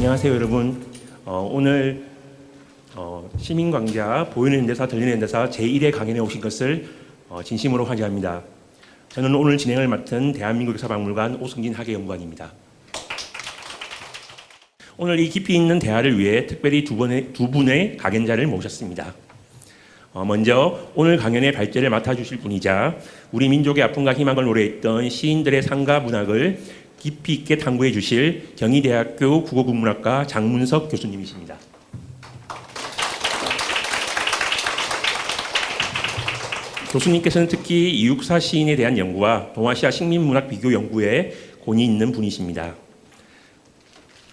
안녕하세요, 여러분. 오늘 시민광장 보이는 데서 들리는 데서 제1회 강연에 오신 것을 진심으로 환영합니다. 저는 오늘 진행을 맡은 대한민국 역사박물관 오승진 학예연구관입니다. 오늘 이 깊이 있는 대화를 위해 특별히 두 분의 강연자를 모셨습니다. 먼저 오늘 강연의 발제를 맡아주실 분이자 우리 민족의 아픔과 희망을 노래했던 시인들의 상가 문학을 깊이 있게 탐구해 주실 경희대학교 국어국문학과 장문석 교수님이십니다. 교수님께서는 특히 이육사 시인에 대한 연구와 동아시아 식민문학 비교 연구에 권위 있는 분이십니다.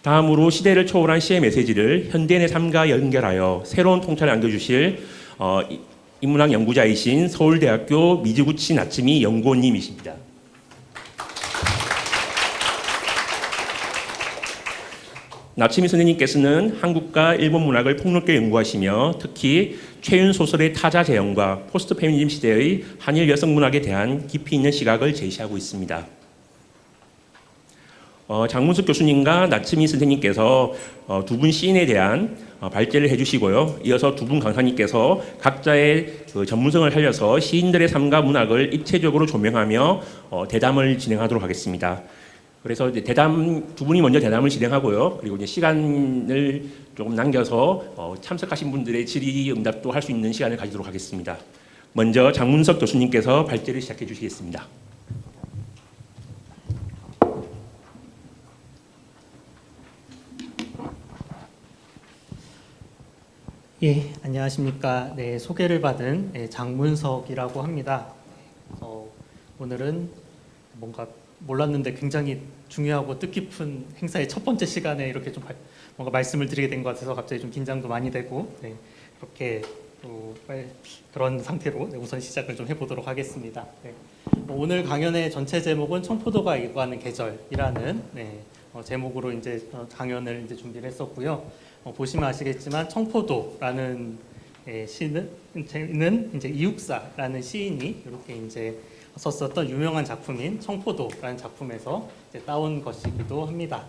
다음으로 시대를 초월한 시의 메시지를 현대인의 삶과 연결하여 새로운 통찰을 안겨주실 인문학 연구자이신 서울대학교 미즈구치 나츠미 연구원님이십니다. 나츠미 선생님께서는 한국과 일본 문학을 폭넓게 연구하시며 특히 최윤 소설의 타자 재현과 포스트 페미니즘 시대의 한일 여성 문학에 대한 깊이 있는 시각을 제시하고 있습니다. 장문석 교수님과 나츠미 선생님께서 두 분 시인에 대한 발제를 해주시고요. 이어서 두 분 강사님께서 각자의 전문성을 살려서 시인들의 삶과 문학을 입체적으로 조명하며 대담을 진행하도록 하겠습니다. 그래서 이제 두 분이 먼저 대담을 진행하고요. 그리고 이제 시간을 조금 남겨서 참석하신 분들의 질의응답도 할 수 있는 시간을 가지도록 하겠습니다. 먼저 장문석 교수님께서 발제를 시작해 주시겠습니다. 예, 안녕하십니까. 네, 소개를 받은 장문석이라고 합니다. 오늘은 뭔가 몰랐는데 굉장히 중요하고 뜻깊은 행사의 첫 번째 시간에 이렇게 좀 뭔가 말씀을 드리게 된 것 같아서 갑자기 좀 긴장도 많이 되고 그렇게 그런 상태로 우선 시작을 좀 해보도록 하겠습니다. 오늘 강연의 전체 제목은 청포도가 이거하는 계절이라는 제목으로 이제 강연을 이제 준비를 했었고요. 보시면 아시겠지만 청포도라는 시는 이제 이육사라는 시인이 이렇게 이제 썼었던 유명한 작품인 청포도라는 작품에서 이제 따온 것이기도 합니다.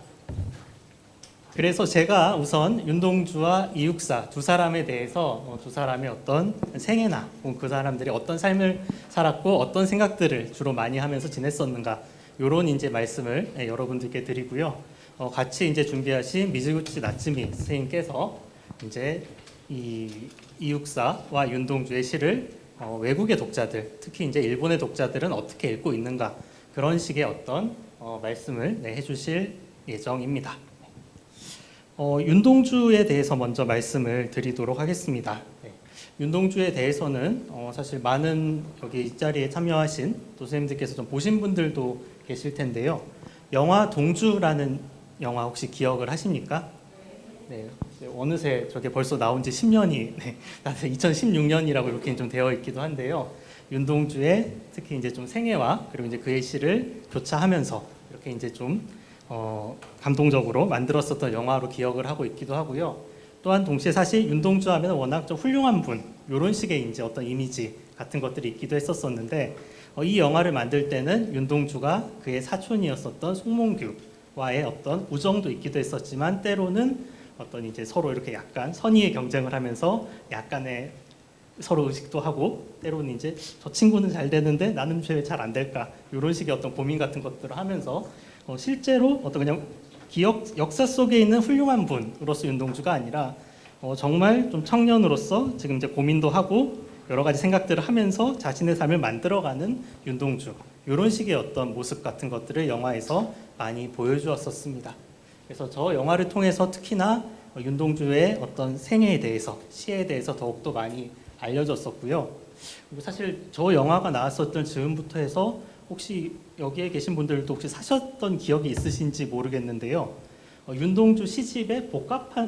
그래서 제가 우선 윤동주와 이육사 두 사람에 대해서 두 사람의 어떤 생애나 그 사람들이 어떤 삶을 살았고 어떤 생각들을 주로 많이 하면서 지냈었는가 이런 이제 말씀을 여러분들께 드리고요. 같이 이제 준비하신 미즈구치 나츠미 선생님께서 이제 이 이육사와 윤동주의 시를 외국의 독자들, 특히 이제 일본의 독자들은 어떻게 읽고 있는가 그런 식의 어떤 말씀을 해주실 예정입니다. 윤동주에 대해서 먼저 말씀을 드리도록 하겠습니다. 윤동주에 대해서는 사실 많은 여기 이 자리에 참여하신 도선생님들께서 좀 보신 분들도 계실 텐데요. 영화 동주라는 영화 혹시 기억을 하십니까? 네, 어느새 저게 벌써 나온 지 10년이 2016년이라고 이렇게 좀 되어 있기도 한데요. 윤동주의 특히 이제 좀 생애와 그리고 이제 그의 시를 교차하면서 이렇게 이제 좀 감동적으로 만들었었던 영화로 기억을 하고 있기도 하고요. 또한 동시에 사실 윤동주 하면 워낙 좀 훌륭한 분 이런 식의 이제 어떤 이미지 같은 것들이 있기도 했었었는데 이 영화를 만들 때는 윤동주가 그의 사촌이었었던 송몽규와의 어떤 우정도 있기도 했었지만 때로는 어떤 이제 서로 이렇게 약간 선의의 경쟁을 하면서 약간의 서로 의식도 하고 때로는 이제 저 친구는 잘 되는데 나는 왜 잘 안 될까 이런 식의 어떤 고민 같은 것들을 하면서 실제로 어떤 그냥 역사 속에 있는 훌륭한 분으로서 윤동주가 아니라 정말 좀 청년으로서 지금 이제 고민도 하고 여러 가지 생각들을 하면서 자신의 삶을 만들어가는 윤동주 이런 식의 어떤 모습 같은 것들을 영화에서 많이 보여주었었습니다. 그래서 저 영화를 통해서 특히나 윤동주의 어떤 생애에 대해서 시에 대해서 더욱더 많이 알려졌었고요. 그리고 사실 저 영화가 나왔었던 즈음부터 해서 혹시 여기에 계신 분들도 혹시 사셨던 기억이 있으신지 모르겠는데요. 윤동주 시집의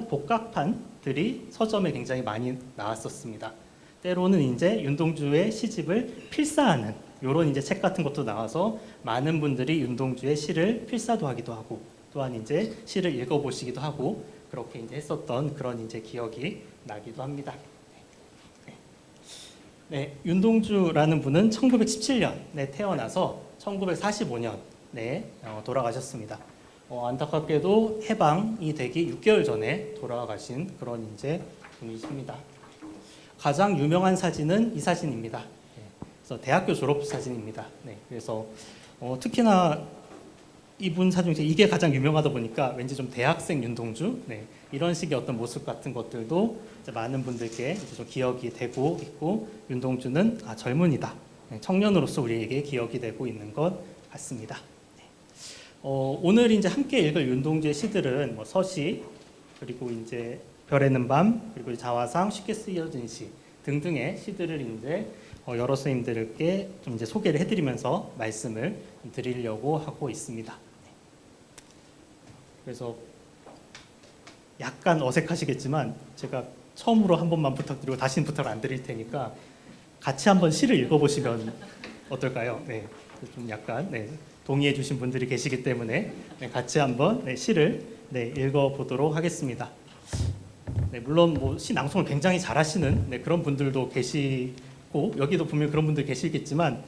복각판들이 서점에 굉장히 많이 나왔었습니다. 때로는 이제 윤동주의 시집을 필사하는 이런 이제 책 같은 것도 나와서 많은 분들이 윤동주의 시를 필사도 하기도 하고 또한 이제 시를 읽어보시기도 하고 그렇게 이제 했었던 그런 이제 기억이 나기도 합니다. 윤동주라는 분은 1917년에 태어나서 1945년에 돌아가셨습니다. 안타깝게도 해방이 되기 6개월 전에 돌아가신 그런 이제 분이십니다. 가장 유명한 사진은 이 사진입니다. 네, 그래서 대학교 졸업 사진입니다. 네, 그래서 특히나 이분 사진 중에 이게 가장 유명하다 보니까 왠지 좀 대학생 윤동주 네, 이런 식의 어떤 모습 같은 것들도 이제 많은 분들께 이제 좀 기억이 되고 있고 윤동주는 젊은이다 네, 청년으로서 우리에게 기억이 되고 있는 것 같습니다. 네. 오늘 이제 함께 읽을 윤동주의 시들은 뭐 서시 그리고 이제 별에는 밤 그리고 자화상 쉽게 쓰여진 시 등등의 시들을 이제 여러 선생님들께 좀 이제 소개를 해드리면서 말씀을 드리려고 하고 있습니다. 그래서 약간 어색하시겠지만 제가 처음으로 한 번만 부탁드리고 다시는 부탁을 안 드릴 테니까 같이 한번 시를 읽어보시면 어떨까요? 네, 좀 약간 동의해 주신 분들이 계시기 때문에 같이 한번 시를 읽어보도록 하겠습니다. 물론 뭐 시 낭송을 굉장히 잘하시는 그런 분들도 계시고 여기도 분명 그런 분들 계시겠지만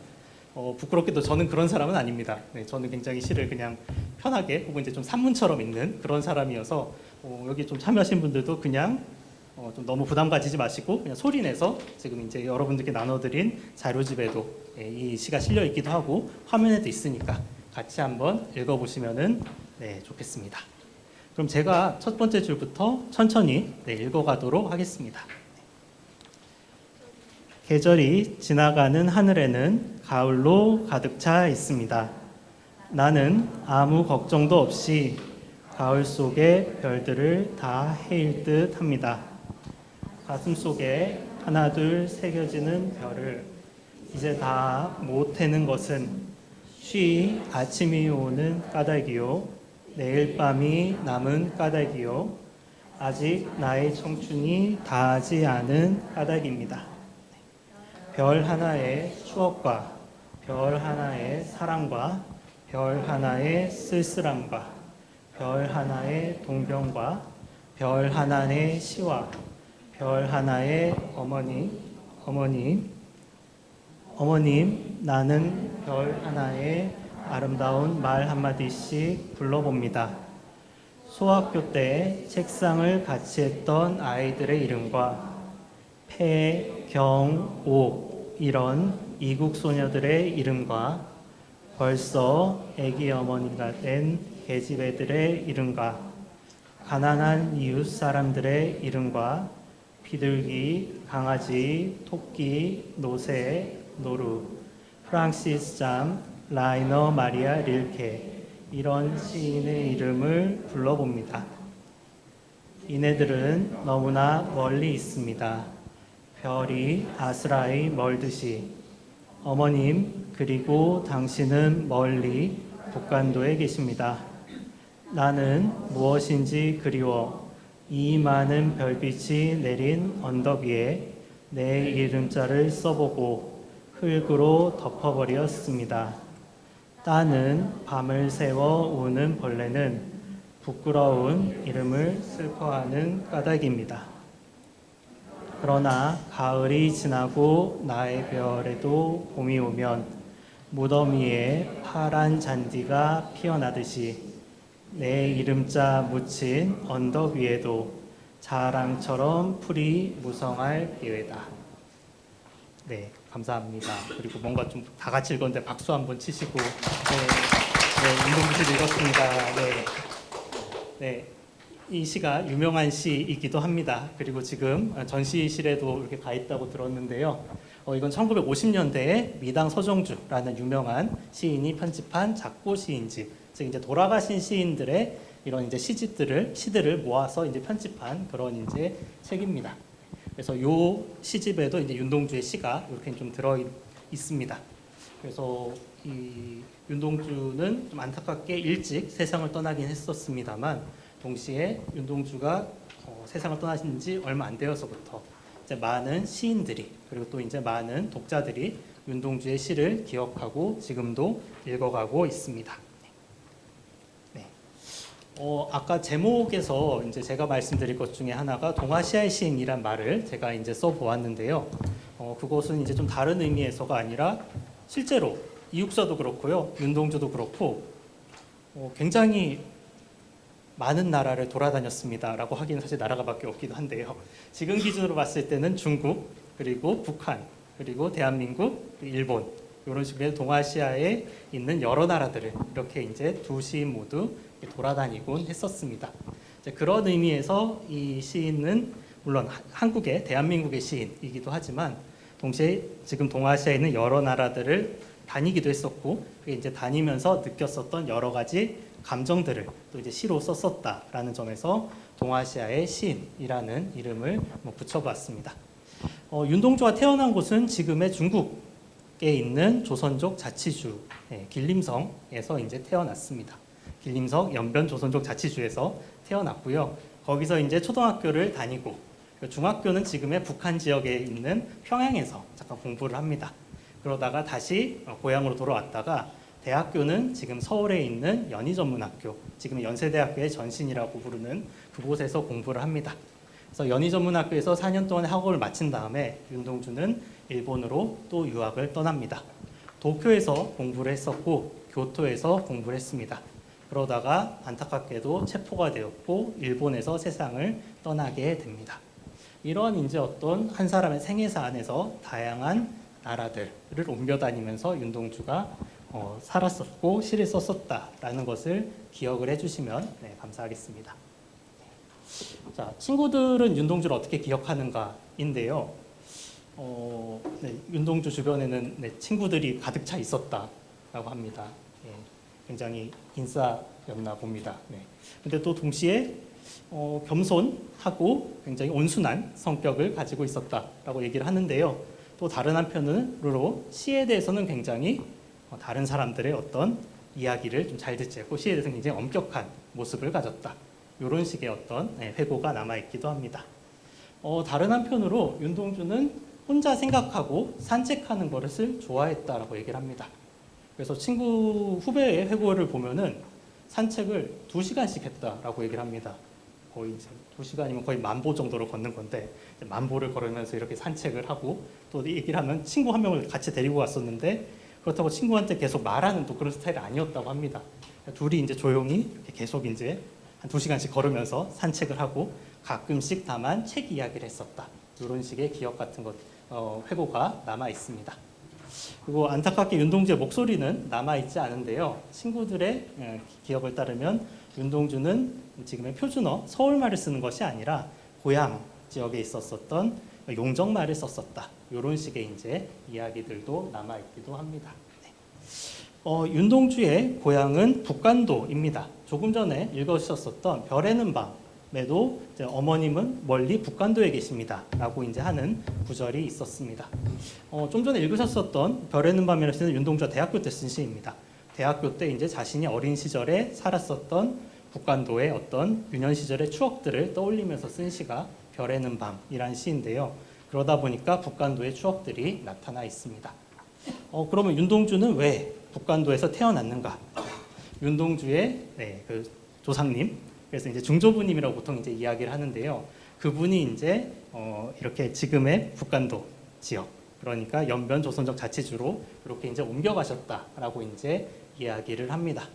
부끄럽게도 저는 그런 사람은 아닙니다. 저는 굉장히 시를 그냥 편하게 혹은 이제 좀 산문처럼 읽는 그런 사람이어서 여기 좀 참여하신 분들도 그냥 좀 너무 부담 가지지 마시고 그냥 소리 내서 지금 이제 여러분들께 나눠드린 자료집에도 이 시가 실려 있기도 하고 화면에도 있으니까 같이 한번 읽어보시면은 좋겠습니다. 그럼 제가 첫 번째 줄부터 천천히 읽어가도록 하겠습니다. 계절이 지나가는 하늘에는 가을로 가득 차 있습니다. 나는 아무 걱정도 없이 가을 속의 별들을 다 헤일 듯 합니다. 가슴 속에 하나 둘 새겨지는 별을 이제 다 못 해는 것은 쉬 아침이 오는 까닭이요 내일 밤이 남은 까닭이요 아직 나의 청춘이 다하지 않은 까닭입니다. 별 하나의 추억과 별 하나의 사랑과 별 하나의 쓸쓸함과 별 하나의 동병과 별 하나의 시와 별 하나의 어머님 나는 별 하나의 아름다운 말 한마디씩 불러봅니다. 소학교 때 책상을 같이 했던 아이들의 이름과 폐, 경, 옥 이런 이국 소녀들의 이름과 벌써 애기 어머니가 된 계집애들의 이름과 가난한 이웃 사람들의 이름과 비둘기, 강아지, 토끼, 노새, 노루, 프랑시스 잠, 라이너 마리아 릴케 이런 시인의 이름을 불러봅니다. 이네들은 너무나 멀리 있습니다. 별이 아스라이 멀듯이 어머님 그리고 당신은 멀리 북간도에 계십니다. 나는 무엇인지 그리워 이 많은 별빛이 내린 언덕 위에 내 이름자를 써보고 흙으로 덮어버렸습니다. 따는 밤을 새워 우는 벌레는 부끄러운 이름을 슬퍼하는 까닭입니다. 그러나 가을이 지나고 나의 별에도 봄이 오면 무덤 위에 파란 잔디가 피어나듯이 내 이름자 묻힌 언덕 위에도 자랑처럼 풀이 무성할 기회다. 네, 감사합니다. 그리고 뭔가 좀 다 같이 읽었는데 박수 한번 치시고 윤동주 시 읽었습니다. 네, 이 시가 유명한 시이기도 합니다. 그리고 지금 전시실에도 이렇게 가 있다고 들었는데요. 이건 1950년대에 미당 서정주라는 유명한 시인이 편집한 작고 시인집, 즉 이제 돌아가신 시인들의 이런 이제 시들을 모아서 이제 편집한 그런 이제 책입니다. 그래서 이 시집에도 이제 윤동주의 시가 이렇게 좀 들어 있습니다. 그래서 이 윤동주는 좀 안타깝게 일찍 세상을 떠나긴 했었습니다만 동시에 윤동주가 세상을 떠나신 지 얼마 안 되어서부터 이제 많은 시인들이 그리고 또 이제 많은 독자들이 윤동주의 시를 기억하고 지금도 읽어가고 있습니다. 네. 아까 제목에서 이제 제가 말씀드릴 것 중에 하나가 동아시아의 시인이란 말을 제가 이제 써보았는데요. 그것은 이제 좀 다른 의미에서가 아니라 실제로 이육서도 그렇고요, 윤동주도 그렇고 굉장히 많은 나라를 돌아다녔습니다라고 하기는 사실 나라가 밖에 없기도 한데요. 지금 기준으로 봤을 때는 중국, 그리고 북한, 그리고 대한민국, 일본 이런 식으로 동아시아에 있는 여러 나라들을 이렇게 이제 두 시인 모두 돌아다니곤 했었습니다. 이제 그런 의미에서 이 시인은 물론 한국의 대한민국의 시인이기도 하지만 동시에 지금 동아시아에 있는 여러 나라들을 다니기도 했었고 그게 이제 다니면서 느꼈었던 여러 가지 감정들을 또 이제 시로 썼었다라는 점에서 동아시아의 시인이라는 이름을 붙여봤습니다. 윤동주가 태어난 곳은 지금의 중국에 있는 조선족 자치주 길림성에서 이제 태어났습니다. 길림성 연변 조선족 자치주에서 태어났고요. 거기서 이제 초등학교를 다니고 중학교는 지금의 북한 지역에 있는 평양에서 잠깐 공부를 합니다. 그러다가 다시 고향으로 돌아왔다가 대학교는 지금 서울에 있는 연희전문학교, 지금 연세대학교의 전신이라고 부르는 그곳에서 공부를 합니다. 그래서 연희전문학교에서 4년 동안의 학업을 마친 다음에 윤동주는 일본으로 또 유학을 떠납니다. 도쿄에서 공부를 했었고 교토에서 공부를 했습니다. 그러다가 안타깝게도 체포가 되었고 일본에서 세상을 떠나게 됩니다. 이런 이제 어떤 한 사람의 생애사 안에서 다양한 나라들을 옮겨 다니면서 윤동주가 살았었고 시를 썼었다라는 것을 기억을 해주시면 감사하겠습니다. 자, 친구들은 윤동주를 어떻게 기억하는가인데요. 윤동주 주변에는 친구들이 가득 차 있었다라고 합니다. 굉장히 인싸였나 봅니다. 근데 또 동시에 겸손하고 굉장히 온순한 성격을 가지고 있었다라고 얘기를 하는데요. 또 다른 한편으로 시에 대해서는 굉장히 다른 사람들의 어떤 이야기를 좀 잘 듣지 않고 시에 대해서는 굉장히 엄격한 모습을 가졌다. 이런 식의 어떤 회고가 남아있기도 합니다. 다른 한편으로 윤동주는 혼자 생각하고 산책하는 것을 좋아했다라고 얘기를 합니다. 그래서 친구 후배의 회고를 보면은 산책을 2시간씩 했다라고 얘기를 합니다. 거의 이제 2시간이면 거의 10,000보 정도로 걷는 건데 10,000보를 걸으면서 이렇게 산책을 하고 또 얘기를 하면 친구 한 명을 같이 데리고 갔었는데 그렇다고 친구한테 계속 말하는 또 그런 스타일이 아니었다고 합니다. 둘이 이제 조용히 이렇게 계속 이제 한 2시간씩 걸으면서 산책을 하고 가끔씩 다만 책 이야기를 했었다. 이런 식의 기억 같은 것 회고가 남아 있습니다. 그리고 안타깝게 윤동주의 목소리는 남아있지 않은데요. 친구들의 기억을 따르면 윤동주는 지금의 표준어 서울말을 쓰는 것이 아니라 고향 지역에 있었었던 용정말을 썼었다. 이런 식의 이제 이야기들도 남아있기도 합니다. 윤동주의 고향은 북간도입니다. 조금 전에 읽으셨었던 별에는 밤에도 이제 어머님은 멀리 북간도에 계십니다. 라고 이제 하는 구절이 있었습니다. 좀 전에 읽으셨었던 별에는 밤이라는 시는 윤동주가 대학교 때 쓴 시입니다. 대학교 때 이제 자신이 어린 시절에 살았었던 북간도의 어떤 유년 시절의 추억들을 떠올리면서 쓴 시가 별에는 밤이란 시인데요. 그러다 보니까 북간도의 추억들이 나타나 있습니다. 그러면 윤동주는 왜 북간도에서 태어났는가? 윤동주의 그 조상님, 그래서 이제 중조부님이라고 보통 이제 이야기를 하는데요. 그분이 이제 이렇게 지금의 북간도 지역, 그러니까 연변 조선족 자치주로 이렇게 이제 옮겨가셨다라고 이제 이야기를 합니다.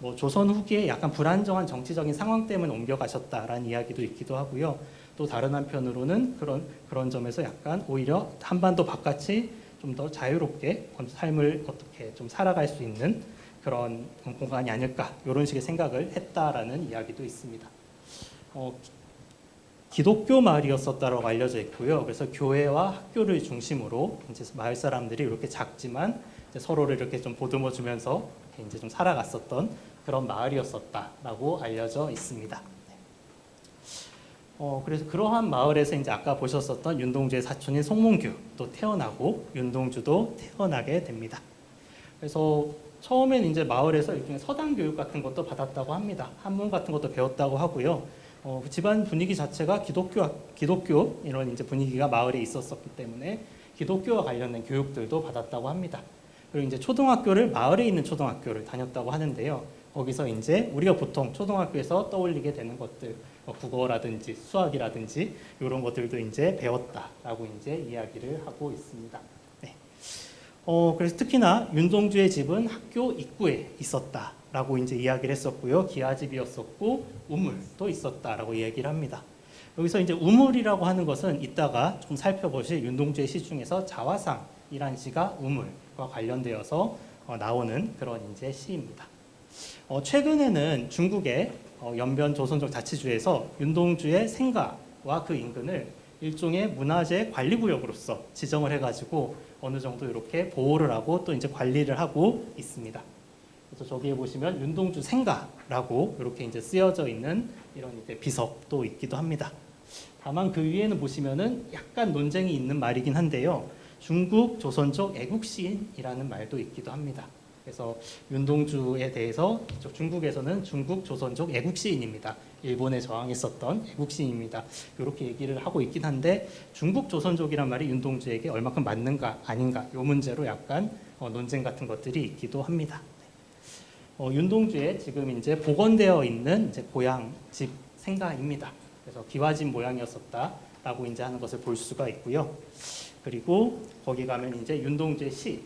뭐 조선 후기에 약간 불안정한 정치적인 상황 때문에 옮겨가셨다라는 이야기도 있기도 하고요. 또 다른 한편으로는 그런 점에서 약간 오히려 한반도 바깥이 좀 더 자유롭게 삶을 어떻게 좀 살아갈 수 있는 그런 공간이 아닐까 이런 식의 생각을 했다라는 이야기도 있습니다. 기독교 마을이었었다고 알려져 있고요. 그래서 교회와 학교를 중심으로 이제 마을 사람들이 이렇게 작지만 이제 서로를 이렇게 좀 보듬어 주면서 이제 좀 살아갔었던 그런 마을이었었다라고 알려져 있습니다. 그래서 그러한 마을에서 이제 아까 보셨었던 윤동주의 사촌인 송몽규도 태어나고 윤동주도 태어나게 됩니다. 그래서 처음에는 이제 마을에서 일종의 서당 교육 같은 것도 받았다고 합니다. 한문 같은 것도 배웠다고 하고요. 집안 분위기 자체가 기독교 이런 이제 분위기가 마을에 있었었기 때문에 기독교와 관련된 교육들도 받았다고 합니다. 그리고 이제 초등학교를 마을에 있는 초등학교를 다녔다고 하는데요. 거기서 이제 우리가 보통 초등학교에서 떠올리게 되는 것들, 국어라든지 수학이라든지 이런 것들도 이제 배웠다라고 이제 이야기를 하고 있습니다. 네. 그래서 특히나 윤동주의 집은 학교 입구에 있었다라고 이제 이야기를 했었고요. 기와집이었었고 우물도 있었다라고 이야기를 합니다. 여기서 이제 우물이라고 하는 것은 이따가 좀 살펴보실 윤동주의 시 중에서 자화상이란 시가 우물과 관련되어서 나오는 그런 이제 시입니다. 최근에는 중국의 연변 조선족 자치주에서 윤동주의 생가와 그 인근을 일종의 문화재 관리구역으로서 지정을 해가지고 어느 정도 이렇게 보호를 하고 또 이제 관리를 하고 있습니다. 그래서 저기에 보시면 윤동주 생가라고 이렇게 이제 쓰여져 있는 이런 이제 비석도 있기도 합니다. 다만 그 위에는 보시면은 약간 논쟁이 있는 말이긴 한데요. 중국 조선족 애국시인이라는 말도 있기도 합니다. 그래서 윤동주에 대해서 중국에서는 중국 조선족 애국시인입니다. 일본에 저항했었던 애국시인입니다. 이렇게 얘기를 하고 있긴 한데 중국 조선족이란 말이 윤동주에게 얼마큼 맞는가 아닌가 이 문제로 약간 논쟁 같은 것들이 있기도 합니다. 윤동주에 지금 이제 복원되어 있는 이제 고향 집 생가입니다. 그래서 기와집 모양이었었다라고 이제 하는 것을 볼 수가 있고요. 그리고 거기 가면 이제 윤동주의 시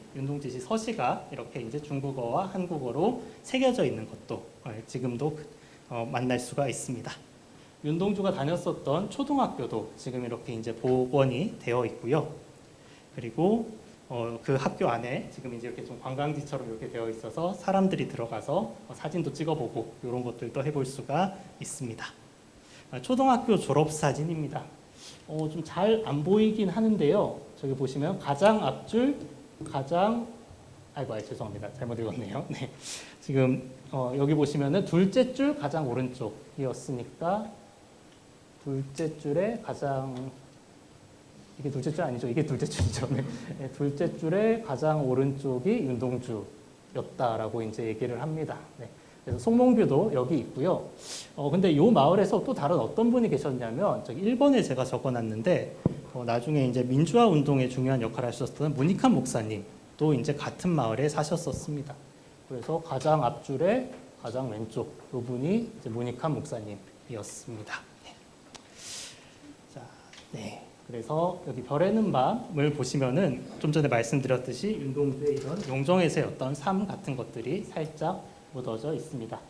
서시가 이렇게 이제 중국어와 한국어로 새겨져 있는 것도 지금도 만날 수가 있습니다. 윤동주가 다녔었던 초등학교도 지금 이렇게 이제 복원이 되어 있고요. 그리고 그 학교 안에 지금 이제 이렇게 좀 관광지처럼 이렇게 되어 있어서 사람들이 들어가서 사진도 찍어보고 이런 것들도 해볼 수가 있습니다. 초등학교 졸업 사진입니다. 좀 잘 안 보이긴 하는데요. 저기 보시면 가장 앞줄, 죄송합니다. 잘못 읽었네요. 네. 지금 여기 보시면은 둘째 줄 가장 오른쪽이었으니까 둘째 줄에 이게 둘째 줄 아니죠? 이게 둘째 줄이죠. 네. 둘째 줄에 가장 오른쪽이 윤동주였다라고 이제 얘기를 합니다. 네. 그래서 송몽규도 여기 있고요. 근데 이 마을에서 또 다른 어떤 분이 계셨냐면 저기 1번에 제가 적어놨는데 나중에 이제 민주화 운동에 중요한 역할을 하셨던 문익환 목사님도 이제 같은 마을에 사셨었습니다. 그래서 가장 앞줄에 가장 왼쪽 이 분이 이제 문익환 목사님이었습니다. 네. 자, 네. 그래서 여기 별에는 밤을 보시면은 좀 전에 말씀드렸듯이 윤동주의 이런 용정에서의 어떤 삶 같은 것들이 살짝 묻어져 있습니다.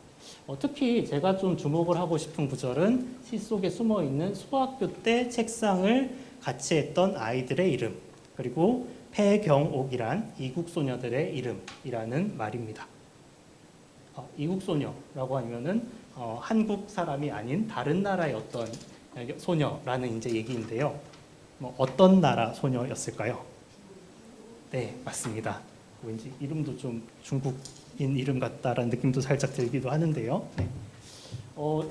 특히 제가 좀 주목을 하고 싶은 구절은 시 속에 숨어 있는 소학교 때 책상을 같이 했던 아이들의 이름, 그리고 패경옥이란 이국 소녀들의 이름이라는 말입니다. 이국 소녀라고 하면은 한국 사람이 아닌 다른 나라의 어떤 소녀라는 이제 얘기인데요. 어떤 나라 소녀였을까요? 네, 맞습니다. 왠지 이름도 좀 중국인 이름 같다라는 느낌도 살짝 들기도 하는데요. 네.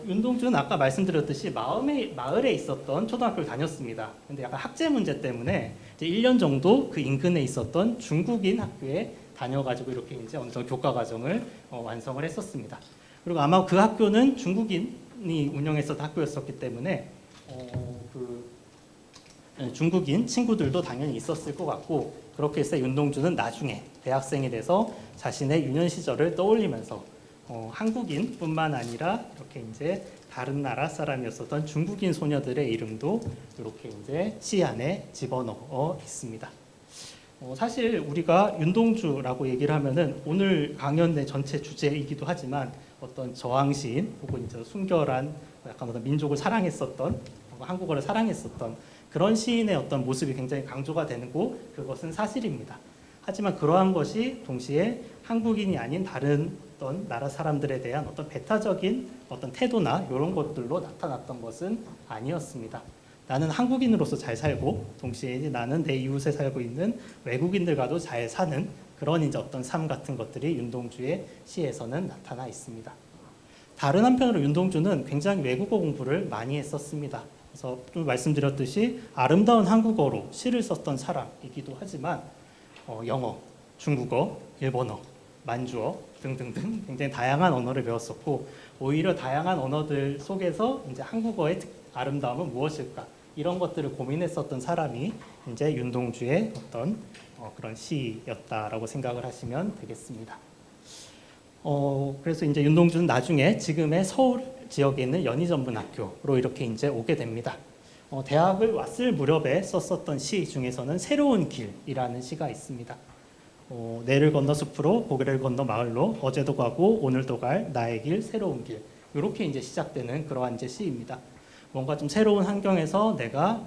윤동주는 아까 말씀드렸듯이 마을에 있었던 초등학교를 다녔습니다. 근데 약간 학제 문제 때문에 이제 1년 정도 그 인근에 있었던 중국인 학교에 다녀가지고 이렇게 이제 어느 정도 교과 과정을 완성을 했었습니다. 그리고 아마 그 학교는 중국인이 운영했었던 학교였었기 때문에 중국인 친구들도 당연히 있었을 것 같고, 그렇게 해서 윤동주는 나중에 대학생이 돼서 자신의 유년 시절을 떠올리면서 한국인뿐만 아니라 이렇게 이제 다른 나라 사람이었었던 중국인 소녀들의 이름도 이렇게 이제 시 안에 집어넣어 있습니다. 사실 우리가 윤동주라고 얘기를 하면은 오늘 강연의 전체 주제이기도 하지만 어떤 저항시인 혹은 이제 순결한 약간 어떤 민족을 사랑했었던 한국어를 사랑했었던 그런 시인의 어떤 모습이 굉장히 강조가 되고 그것은 사실입니다. 하지만 그러한 것이 동시에 한국인이 아닌 다른 어떤 나라 사람들에 대한 어떤 배타적인 어떤 태도나 이런 것들로 나타났던 것은 아니었습니다. 나는 한국인으로서 잘 살고 동시에 나는 내 이웃에 살고 있는 외국인들과도 잘 사는 그런 이제 어떤 삶 같은 것들이 윤동주의 시에서는 나타나 있습니다. 다른 한편으로 윤동주는 굉장히 외국어 공부를 많이 했었습니다. 그래서 좀 말씀드렸듯이 아름다운 한국어로 시를 썼던 사람이기도 하지만 영어, 중국어, 일본어, 만주어 등등등 굉장히 다양한 언어를 배웠었고, 오히려 다양한 언어들 속에서 이제 한국어의 아름다움은 무엇일까 이런 것들을 고민했었던 사람이 이제 윤동주의 어떤 그런 시였다라고 생각을 하시면 되겠습니다. 그래서 이제 윤동주는 나중에 지금의 서울 지역에 있는 연희전문학교로 이렇게 이제 오게 됩니다. 대학을 왔을 무렵에 썼었던 시 중에서는 새로운 길이라는 시가 있습니다. 내를 건너 숲으로 고개를 건너 마을로 어제도 가고 오늘도 갈 나의 길 새로운 길 이렇게 이제 시작되는 그러한 이제 시입니다. 뭔가 좀 새로운 환경에서 내가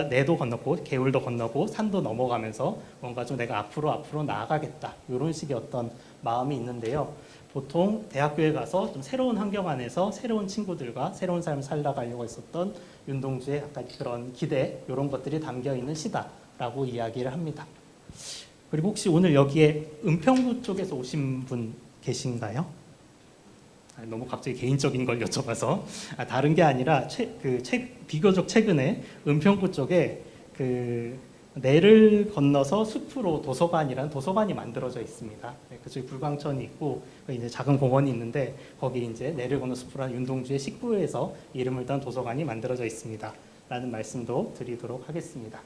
내도 건너고 개울도 건너고 산도 넘어가면서 뭔가 좀 내가 앞으로 나아가겠다 이런 식의 어떤 마음이 있는데요. 보통 대학교에 가서 좀 새로운 환경 안에서 새로운 친구들과 새로운 삶을 살아가려고 했었던 윤동주의 약간 그런 기대 이런 것들이 담겨 있는 시다라고 이야기를 합니다. 그리고 혹시 오늘 여기에 은평구 쪽에서 오신 분 계신가요? 너무 갑자기 개인적인 걸 여쭤봐서 다른 게 아니라 비교적 최근에 은평구 쪽에 내를 건너서 숲으로 도서관이라는 도서관이 만들어져 있습니다. 그쪽에 불광천이 있고 이제 작은 공원이 있는데 거기 이제 내를 건너 숲으로 윤동주의 식구에서 이름을 딴 도서관이 만들어져 있습니다. 라는 말씀도 드리도록 하겠습니다.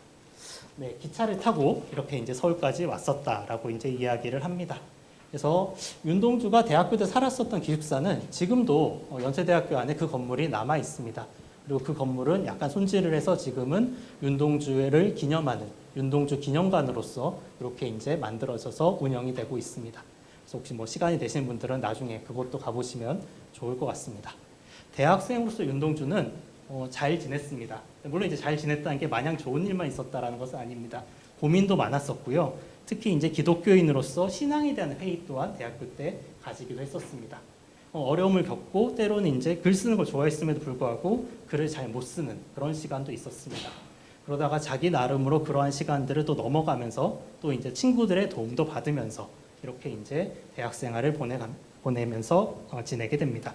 네, 기차를 타고 이렇게 이제 서울까지 왔었다라고 이제 이야기를 합니다. 그래서 윤동주가 대학교 때 살았었던 기숙사는 지금도 연세대학교 안에 그 건물이 남아 있습니다. 그리고 그 건물은 약간 손질을 해서 지금은 윤동주를 기념하는 윤동주 기념관으로서 이렇게 이제 만들어져서 운영이 되고 있습니다. 그래서 혹시 뭐 시간이 되신 분들은 나중에 그곳도 가보시면 좋을 것 같습니다. 대학생으로서 윤동주는 잘 지냈습니다. 물론 이제 잘 지냈다는 게 마냥 좋은 일만 있었다라는 것은 아닙니다. 고민도 많았었고요. 특히 이제 기독교인으로서 신앙에 대한 회의 또한 대학교 때 가지기도 했었습니다. 어려움을 겪고 때로는 이제 글 쓰는 걸 좋아했음에도 불구하고 글을 잘 못 쓰는 그런 시간도 있었습니다. 그러다가 자기 나름으로 그러한 시간들을 또 넘어가면서 또 이제 친구들의 도움도 받으면서 이렇게 이제 대학 생활을 보내면서 지내게 됩니다.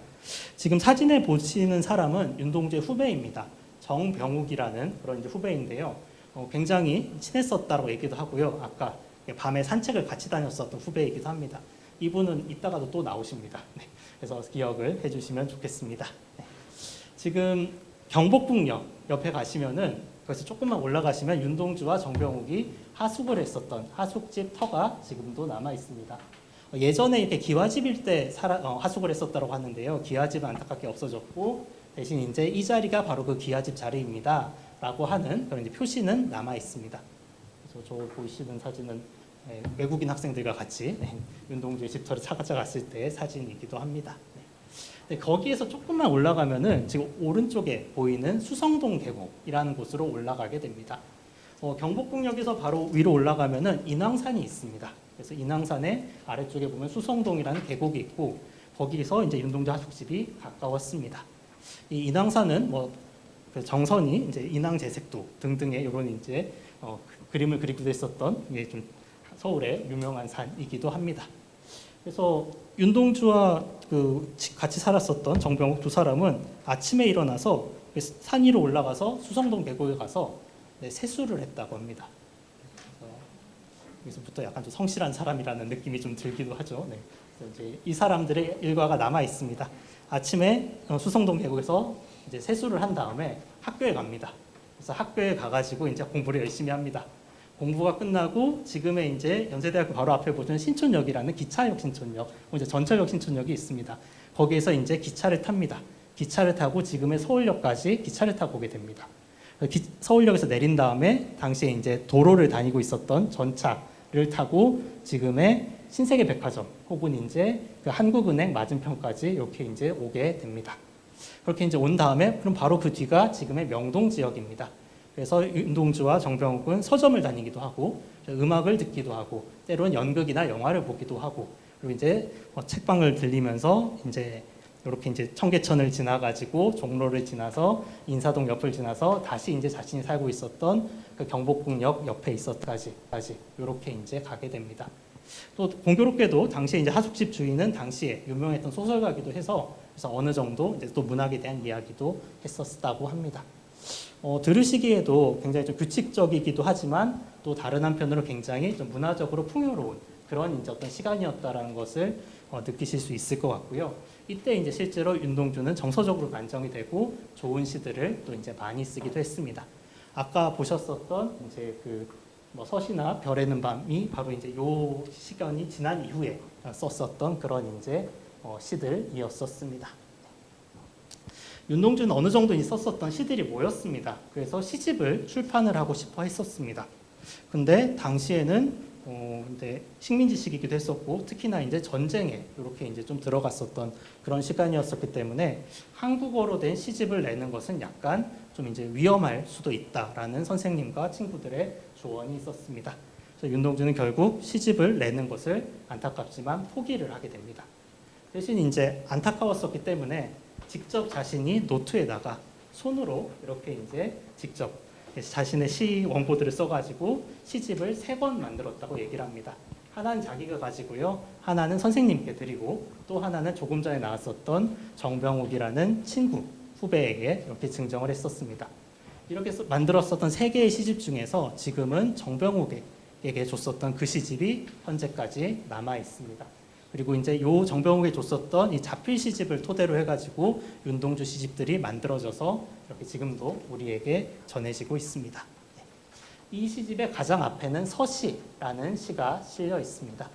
지금 사진에 보시는 사람은 윤동주의 후배입니다. 정병욱이라는 그런 이제 후배인데요. 굉장히 친했었다고 얘기도 하고요. 아까 밤에 산책을 같이 다녔었던 후배이기도 합니다. 이분은 이따가도 또 나오십니다. 네. 그래서 기억을 해주시면 좋겠습니다. 네. 지금 경복궁역 옆에 가시면은 거기서 조금만 올라가시면 윤동주와 정병욱이 하숙을 했었던 하숙집 터가 지금도 남아 있습니다. 예전에 이렇게 기와집일 때 하숙을 했었다고 하는데요. 기와집은 안타깝게 없어졌고 대신 이제 이 자리가 바로 그 기와집 자리입니다.라고 하는 그런 이제 표시는 남아 있습니다. 그래서 저 보이시는 사진은 외국인 학생들과 같이 윤동주의 집터를 찾아갔을 때 사진이기도 합니다. 네, 거기에서 조금만 올라가면은 지금 오른쪽에 보이는 수성동 계곡이라는 곳으로 올라가게 됩니다. 경복궁역에서 바로 위로 올라가면은 인왕산이 있습니다. 그래서 인왕산의 아래쪽에 보면 수성동이라는 계곡이 있고 거기서 이제 윤동주 하숙집이 가까웠습니다. 이 인왕산은 그 정선이 이제 인왕제색도 등등의 이런 이제 그림을 그리기도 했었던 좀 서울의 유명한 산이기도 합니다. 그래서 윤동주와 같이 살았었던 정병욱 두 사람은 아침에 일어나서 산 위로 올라가서 수성동 계곡에 가서 세수를 했다고 합니다. 여기서부터 약간 좀 성실한 사람이라는 느낌이 좀 들기도 하죠. 네. 그래서 이제 이 사람들의 일과가 남아 있습니다. 아침에 수성동 계곡에서 이제 세수를 한 다음에 학교에 갑니다. 그래서 학교에 가가지고 이제 공부를 열심히 합니다. 공부가 끝나고 지금의 이제 연세대학교 바로 앞에 보시는 신촌역이라는 기차역 신촌역, 이제 전철역 신촌역이 있습니다. 거기에서 이제 기차를 탑니다. 기차를 타고 지금의 서울역까지 기차를 타고 오게 됩니다. 서울역에서 내린 다음에 당시에 이제 도로를 다니고 있었던 전차를 타고 지금의 신세계백화점 혹은 이제 그 한국은행 맞은편까지 이렇게 이제 오게 됩니다. 그렇게 이제 온 다음에 그럼 바로 그 뒤가 지금의 명동 지역입니다. 그래서 윤동주와 정병욱은 서점을 다니기도 하고 음악을 듣기도 하고 때로는 연극이나 영화를 보기도 하고 그리고 이제 책방을 들리면서 이제 이렇게 이제 청계천을 지나가지고 종로를 지나서 인사동 옆을 지나서 다시 이제 자신이 살고 있었던 그 경복궁역 옆에 있었까지 이렇게 이제 가게 됩니다. 또 공교롭게도 당시에 이제 하숙집 주인은 당시에 유명했던 소설가기도 해서 그래서 어느 정도 이제 또 문학에 대한 이야기도 했었다고 합니다. 들으시기에도 굉장히 좀 규칙적이기도 하지만 또 다른 한편으로 굉장히 좀 문화적으로 풍요로운 그런 이제 어떤 시간이었다라는 것을 느끼실 수 있을 것 같고요. 이때 이제 실제로 윤동주는 정서적으로 안정이 되고 좋은 시들을 또 이제 많이 쓰기도 했습니다. 아까 보셨었던 이제 서시나 별에는 밤이 바로 이제 요 시간이 지난 이후에 썼었던 그런 이제 시들이었었습니다. 윤동주는 어느 정도 썼었던 시들이 모였습니다. 그래서 시집을 출판을 하고 싶어 했었습니다. 근데 당시에는 근데 식민지 시기이기도 했었고 특히나 이제 전쟁에 이렇게 이제 좀 들어갔었던 그런 시간이었었기 때문에 한국어로 된 시집을 내는 것은 약간 좀 이제 위험할 수도 있다라는 선생님과 친구들의 조언이 있었습니다. 그래서 윤동주는 결국 시집을 내는 것을 안타깝지만 포기를 하게 됩니다. 대신 이제 안타까웠었기 때문에 직접 자신이 노트에다가 손으로 이렇게 이제 직접 자신의 시 원고들을 써가지고 시집을 3권 만들었다고 얘기를 합니다. 하나는 자기가 가지고요, 하나는 선생님께 드리고 또 하나는 조금 전에 나왔었던 정병욱이라는 친구, 후배에게 이렇게 증정을 했었습니다. 이렇게 만들었었던 3개의 시집 중에서 지금은 정병욱에게 줬었던 그 시집이 현재까지 남아 있습니다. 그리고 이제 요 정병욱에 줬었던 이 자필 시집을 토대로 해가지고 윤동주 시집들이 만들어져서 이렇게 지금도 우리에게 전해지고 있습니다. 이 시집의 가장 앞에는 서시라는 시가 실려 있습니다.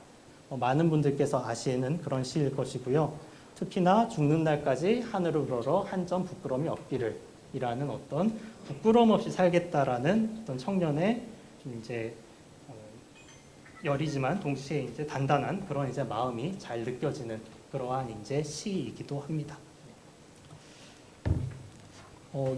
많은 분들께서 아시는 그런 시일 것이고요. 특히나 죽는 날까지 하늘을 우러러 한 점 부끄러움이 없기를 이라는 어떤 부끄러움 없이 살겠다라는 어떤 청년의 좀 이제 여리지만 동시에 이제 단단한 그런 이제 마음이 잘 느껴지는 그러한 이제 시이기도 합니다.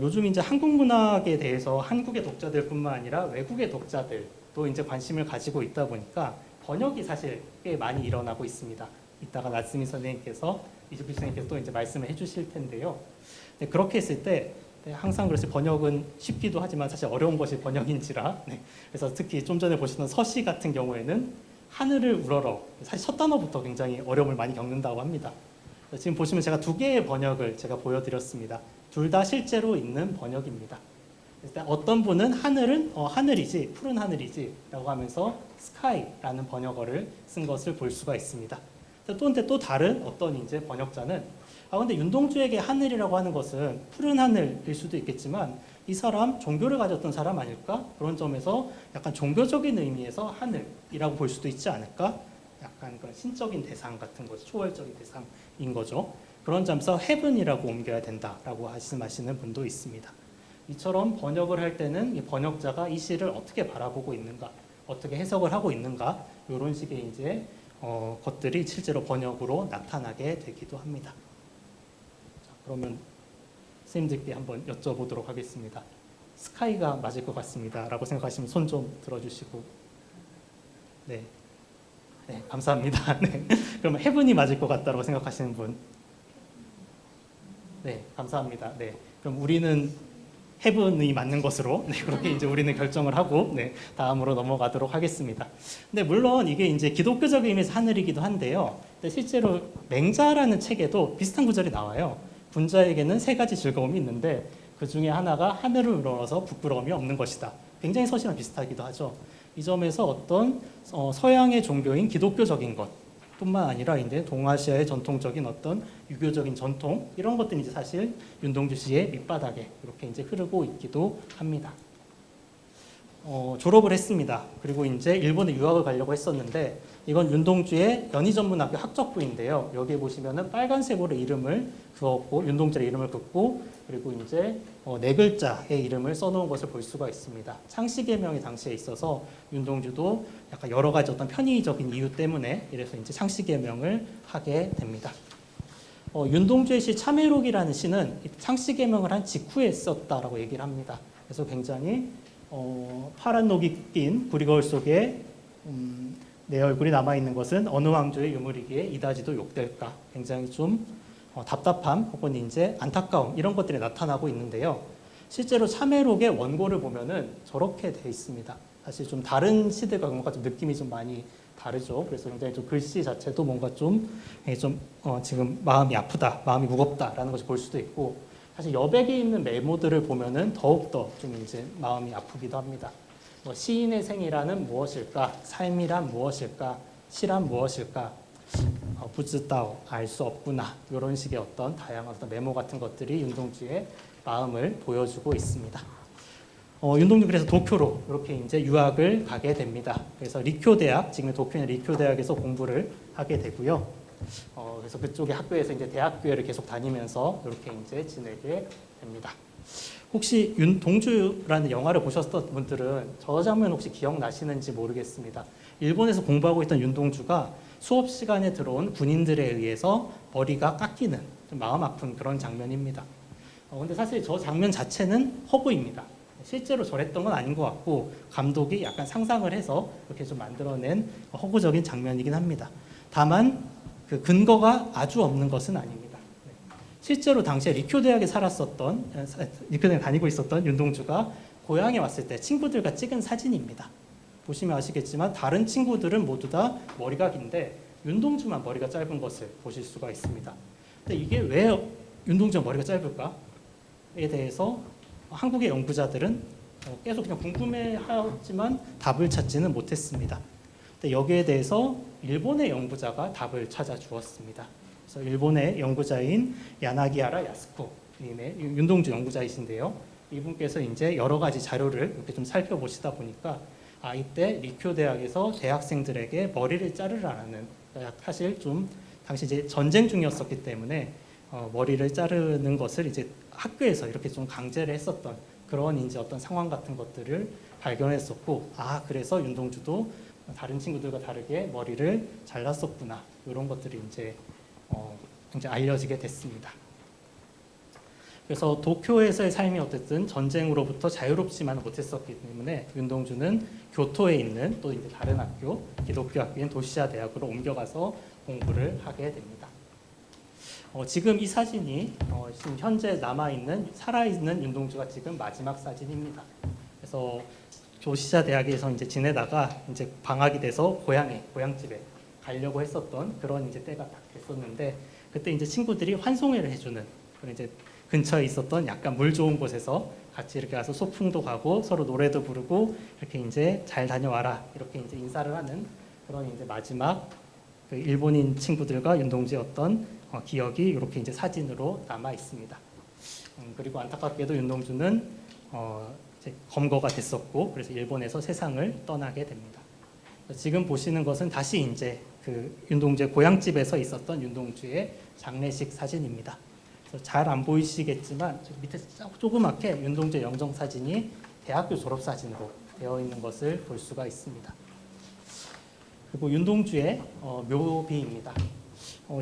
요즘 이제 한국 문학에 대해서 한국의 독자들뿐만 아니라 외국의 독자들도 이제 관심을 가지고 있다 보니까 번역이 사실 꽤 많이 일어나고 있습니다. 이따가 나츠미 선생님께서 이수필 선생님께서 또 이제 말씀을 해주실 텐데요. 네, 그렇게 했을 때 항상 그래서 번역은 쉽기도 하지만 사실 어려운 것이 번역인지라 그래서 특히 좀 전에 보셨던 서시 같은 경우에는 하늘을 우러러 사실 첫 단어부터 굉장히 어려움을 많이 겪는다고 합니다. 지금 보시면 제가 2개의 번역을 제가 보여드렸습니다. 둘 다 실제로 있는 번역입니다. 어떤 분은 하늘은 하늘이지 푸른 하늘이지 라고 하면서 스카이라는 번역어를 쓴 것을 볼 수가 있습니다. 또 다른 어떤 이제 번역자는 근데 윤동주에게 하늘이라고 하는 것은 푸른 하늘일 수도 있겠지만 이 사람 종교를 가졌던 사람 아닐까? 그런 점에서 약간 종교적인 의미에서 하늘이라고 볼 수도 있지 않을까? 약간 그런 신적인 대상 같은 거죠. 초월적인 대상인 거죠. 그런 점에서 heaven이라고 옮겨야 된다라고 말씀하시는 분도 있습니다. 이처럼 번역을 할 때는 이 번역자가 이 시를 어떻게 바라보고 있는가, 어떻게 해석을 하고 있는가 이런 식의 이제 것들이 실제로 번역으로 나타나게 되기도 합니다. 그러면 선생님들께 한번 여쭤보도록 하겠습니다. 스카이가 맞을 것 같습니다 라고 생각하시면 손 좀 들어주시고 네, 감사합니다. 네. 그러면 헤븐이 맞을 것 같다고 생각하시는 분 네, 감사합니다. 네, 그럼 우리는 헤븐이 맞는 것으로 그렇게 이제 우리는 결정을 하고 다음으로 넘어가도록 하겠습니다. 근데 물론 이게 이제 기독교적인 의미에서 하늘이기도 한데요. 근데 실제로 맹자라는 책에도 비슷한 구절이 나와요. 군자에게는 3가지 즐거움이 있는데 그 중에 하나가 하늘을 우러러서 부끄러움이 없는 것이다. 굉장히 서시랑 비슷하기도 하죠. 이 점에서 어떤 서양의 종교인 기독교적인 것뿐만 아니라 이제 동아시아의 전통적인 어떤 유교적인 전통 이런 것들이 이제 사실 윤동주 씨의 밑바닥에 이렇게 이제 흐르고 있기도 합니다. 졸업을 했습니다. 그리고 이제 일본에 유학을 가려고 했었는데 이건 윤동주의 연희전문학교 학적부인데요. 여기 보시면은 빨간색으로 이름을 그었고 윤동주의 이름을 긋고 그리고 이제 4글자의 이름을 써놓은 것을 볼 수가 있습니다. 창씨개명이 당시에 있어서 윤동주도 약간 여러 가지 어떤 편의적인 이유 때문에 이래서 이제 창씨개명을 하게 됩니다. 윤동주의 시 참회록이라는 시는 창씨개명을 한 직후에 썼다라고 얘기를 합니다. 그래서 굉장히 파란 녹이 낀 구리거울 속에 내 얼굴이 남아있는 것은 어느 왕조의 유물이기에 이다지도 욕될까 굉장히 좀 답답함 혹은 이제 안타까움 이런 것들이 나타나고 있는데요. 실제로 참회록의 원고를 보면은 저렇게 돼 있습니다. 사실 좀 다른 시대가 뭔가 좀 느낌이 좀 많이 다르죠. 그래서 굉장히 좀 글씨 자체도 뭔가 좀 지금 마음이 아프다, 마음이 무겁다라는 것을 볼 수도 있고 사실 여백에 있는 메모들을 보면은 더욱더 좀 이제 마음이 아프기도 합니다. 시인의 생이라는 무엇일까? 삶이란 무엇일까? 시란 무엇일까? 부즈다오, 알 수 없구나. 이런 식의 어떤 다양한 어떤 메모 같은 것들이 윤동주의 마음을 보여주고 있습니다. 윤동주 그래서 도쿄로 이렇게 이제 유학을 가게 됩니다. 그래서 리쿄 대학, 지금 도쿄의 리쿄 대학에서 공부를 하게 되고요. 그래서 그쪽의 학교에서 이제 대학교회를 계속 다니면서 이렇게 이제 지내게 됩니다. 혹시 윤동주라는 영화를 보셨던 분들은 저 장면 혹시 기억나시는지 모르겠습니다. 일본에서 공부하고 있던 윤동주가 수업 시간에 들어온 군인들에 의해서 머리가 깎이는 좀 마음 아픈 그런 장면입니다. 근데 사실 저 장면 자체는 허구입니다. 실제로 저랬던 건 아닌 것 같고 감독이 약간 상상을 해서 이렇게 좀 만들어낸 허구적인 장면이긴 합니다. 다만 그 근거가 아주 없는 것은 아닙니다. 실제로 당시에 리쿄 대학에 리쿄 대학 다니고 있었던 윤동주가 고향에 왔을 때 친구들과 찍은 사진입니다. 보시면 아시겠지만 다른 친구들은 모두 다 머리가 긴데 윤동주만 머리가 짧은 것을 보실 수가 있습니다. 근데 이게 왜 윤동주가 머리가 짧을까에 대해서 한국의 연구자들은 계속 그냥 궁금해하지만 답을 찾지는 못했습니다. 근데 여기에 대해서 일본의 연구자가 답을 찾아 주었습니다. 그래서 일본의 연구자인 야나기하라 야스코님의 윤동주 연구자이신데요. 이분께서 이제 여러 가지 자료를 이렇게 좀 살펴보시다 보니까 이때 리쿄 대학에서 대학생들에게 머리를 자르라는, 사실 좀 당시 이제 전쟁 중이었었기 때문에 머리를 자르는 것을 이제 학교에서 이렇게 좀 강제를 했었던 그런 이제 어떤 상황 같은 것들을 발견했었고, 그래서 윤동주도 다른 친구들과 다르게 머리를 잘랐었구나, 이런 것들이 이제 알려지게 됐습니다. 그래서 도쿄에서의 삶이 어쨌든 전쟁으로부터 자유롭지만 못했었기 때문에 윤동주는 교토에 있는 또 이제 다른 학교, 기독교 학교인 도시야 대학으로 옮겨가서 공부를 하게 됩니다. 지금 이 사진이 지금 현재 살아있는 윤동주가 지금 마지막 사진입니다. 그래서 도시야 대학에서 이제 지내다가 이제 방학이 돼서 고향집에 가려고 했었던 그런 이제 때가 딱 됐었는데, 그때 이제 친구들이 환송회를 해주는 그런 이제 근처에 있었던 약간 물 좋은 곳에서 같이 이렇게 가서 소풍도 가고 서로 노래도 부르고 이렇게 이제 잘 다녀와라, 이렇게 이제 인사를 하는 그런 이제 마지막 그 일본인 친구들과 윤동주의 어떤 기억이 이렇게 이제 사진으로 남아 있습니다. 그리고 안타깝게도 윤동주는 이제 검거가 됐었고, 그래서 일본에서 세상을 떠나게 됩니다. 지금 보시는 것은 다시 이제 그 윤동주의 고향집에서 있었던 윤동주의 장례식 사진입니다. 잘 안 보이시겠지만 밑에 조그맣게 윤동주의 영정 사진이 대학교 졸업 사진으로 되어 있는 것을 볼 수가 있습니다. 그리고 윤동주의 묘비입니다.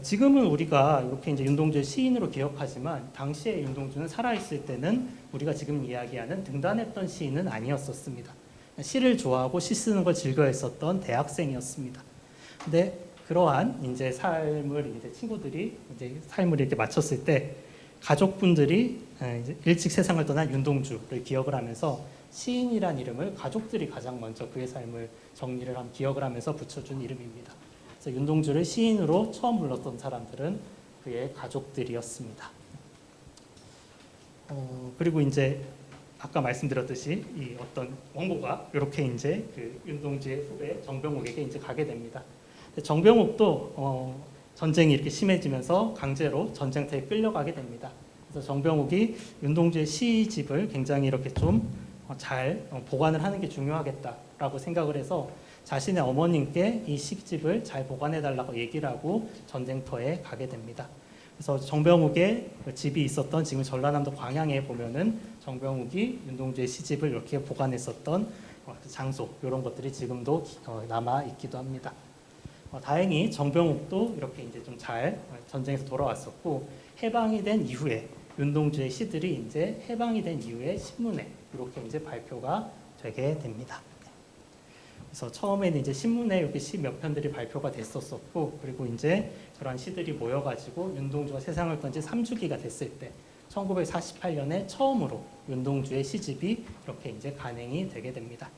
지금은 우리가 이렇게 이제 윤동주의 시인으로 기억하지만 당시에 윤동주는 살아있을 때는 우리가 지금 이야기하는 등단했던 시인은 아니었었습니다. 시를 좋아하고 시 쓰는 걸 즐거워했었던 대학생이었습니다. 근데 그러한 이제 삶을 이제 친구들이 이제 삶을 이렇게 마쳤을 때 가족분들이 이제 일찍 세상을 떠난 윤동주를 기억을 하면서 시인이란 이름을 가족들이 가장 먼저 그의 삶을 정리를 기억을 하면서 붙여준 이름입니다. 그래서 윤동주를 시인으로 처음 불렀던 사람들은 그의 가족들이었습니다. 그리고 이제 아까 말씀드렸듯이 이 어떤 원고가 이렇게 이제 그 윤동주의 후배 정병욱에게 이제 가게 됩니다. 정병욱도 전쟁이 이렇게 심해지면서 강제로 전쟁터에 끌려가게 됩니다. 그래서 정병욱이 윤동주의 시집을 굉장히 이렇게 좀 잘 보관을 하는 게 중요하겠다라고 생각을 해서 자신의 어머님께 이 시집을 잘 보관해달라고 얘기를 하고 전쟁터에 가게 됩니다. 그래서 정병욱의 집이 있었던 지금 전라남도 광양에 보면은 정병욱이 윤동주의 시집을 이렇게 보관했었던 장소, 이런 것들이 지금도 남아 있기도 합니다. 다행히 정병욱도 이렇게 이제 좀 잘 전쟁에서 돌아왔었고, 해방이 된 이후에 윤동주의 시들이 이제 해방이 된 이후에 신문에 이렇게 이제 발표가 되게 됩니다. 그래서 처음에는 이제 신문에 이렇게 시 몇 편들이 발표가 됐었었고, 그리고 이제 그런 시들이 모여가지고 윤동주가 세상을 떤지 3주기가 됐을 때 1948년에 처음으로 윤동주의 시집이 이렇게 이제 간행이 되게 됩니다.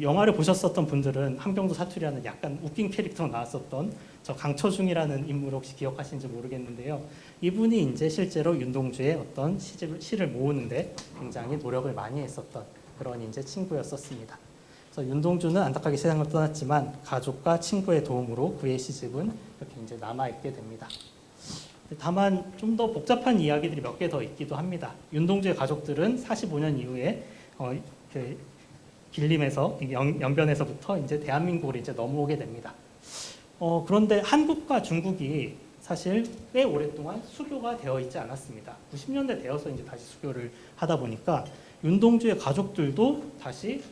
영화를 보셨었던 분들은 한병도 사투리라는 약간 웃긴 캐릭터로 나왔었던 저 강처중이라는 인물 혹시 기억하시는지 모르겠는데요. 이분이 이제 실제로 윤동주의 어떤 시를 모으는데 굉장히 노력을 많이 했었던 그런 이제 친구였었습니다. 그래서 윤동주는 안타깝게 세상을 떠났지만 가족과 친구의 도움으로 그의 시집은 이렇게 이제 남아 있게 됩니다. 다만 좀 더 복잡한 이야기들이 몇 개 더 있기도 합니다. 윤동주의 가족들은 45년 이후에 그 길림에서 연변에서부터 이제 대한민국으로 이제 넘어오게 됩니다. 그런데 한국과 중국이 사실 꽤 오랫동안 수교가 되어 있지 않았습니다. 90년대 되어서 이제 다시 수교를 하다 보니까 윤동주의 가족들도 다시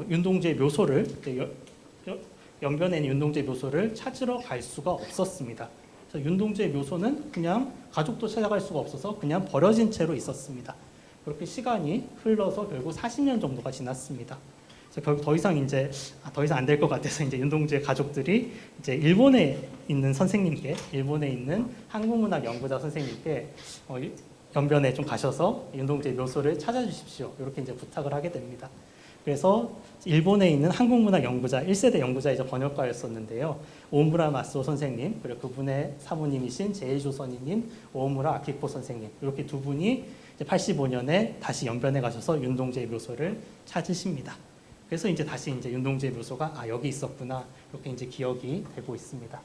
윤동주의 묘소를 연변에 있는 윤동주의 묘소를 찾으러 갈 수가 없었습니다. 그래서 윤동주의 묘소는 그냥 가족도 찾아갈 수가 없어서 그냥 버려진 채로 있었습니다. 그렇게 시간이 흘러서 결국 40년 정도가 지났습니다. 그래서 결국 더 이상 안 될 것 같아서 이제 윤동주의 가족들이 이제 일본에 있는 선생님께, 일본에 있는 한국문학 연구자 선생님께 연변에 좀 가셔서 윤동주의 묘소를 찾아주십시오. 이렇게 이제 부탁을 하게 됩니다. 그래서 일본에 있는 한국문학 연구자 1세대 연구자이자 번역가였었는데요. 오무라 마스오 선생님, 그리고 그분의 사모님이신 제이조 선이님, 오무라 아키코 선생님, 이렇게 두 분이 85년에 다시 연변에 가셔서 윤동주의 묘소를 찾으십니다. 그래서 이제 다시 이제 윤동주의 묘소가 여기 있었구나, 이렇게 이제 기억이 되고 있습니다.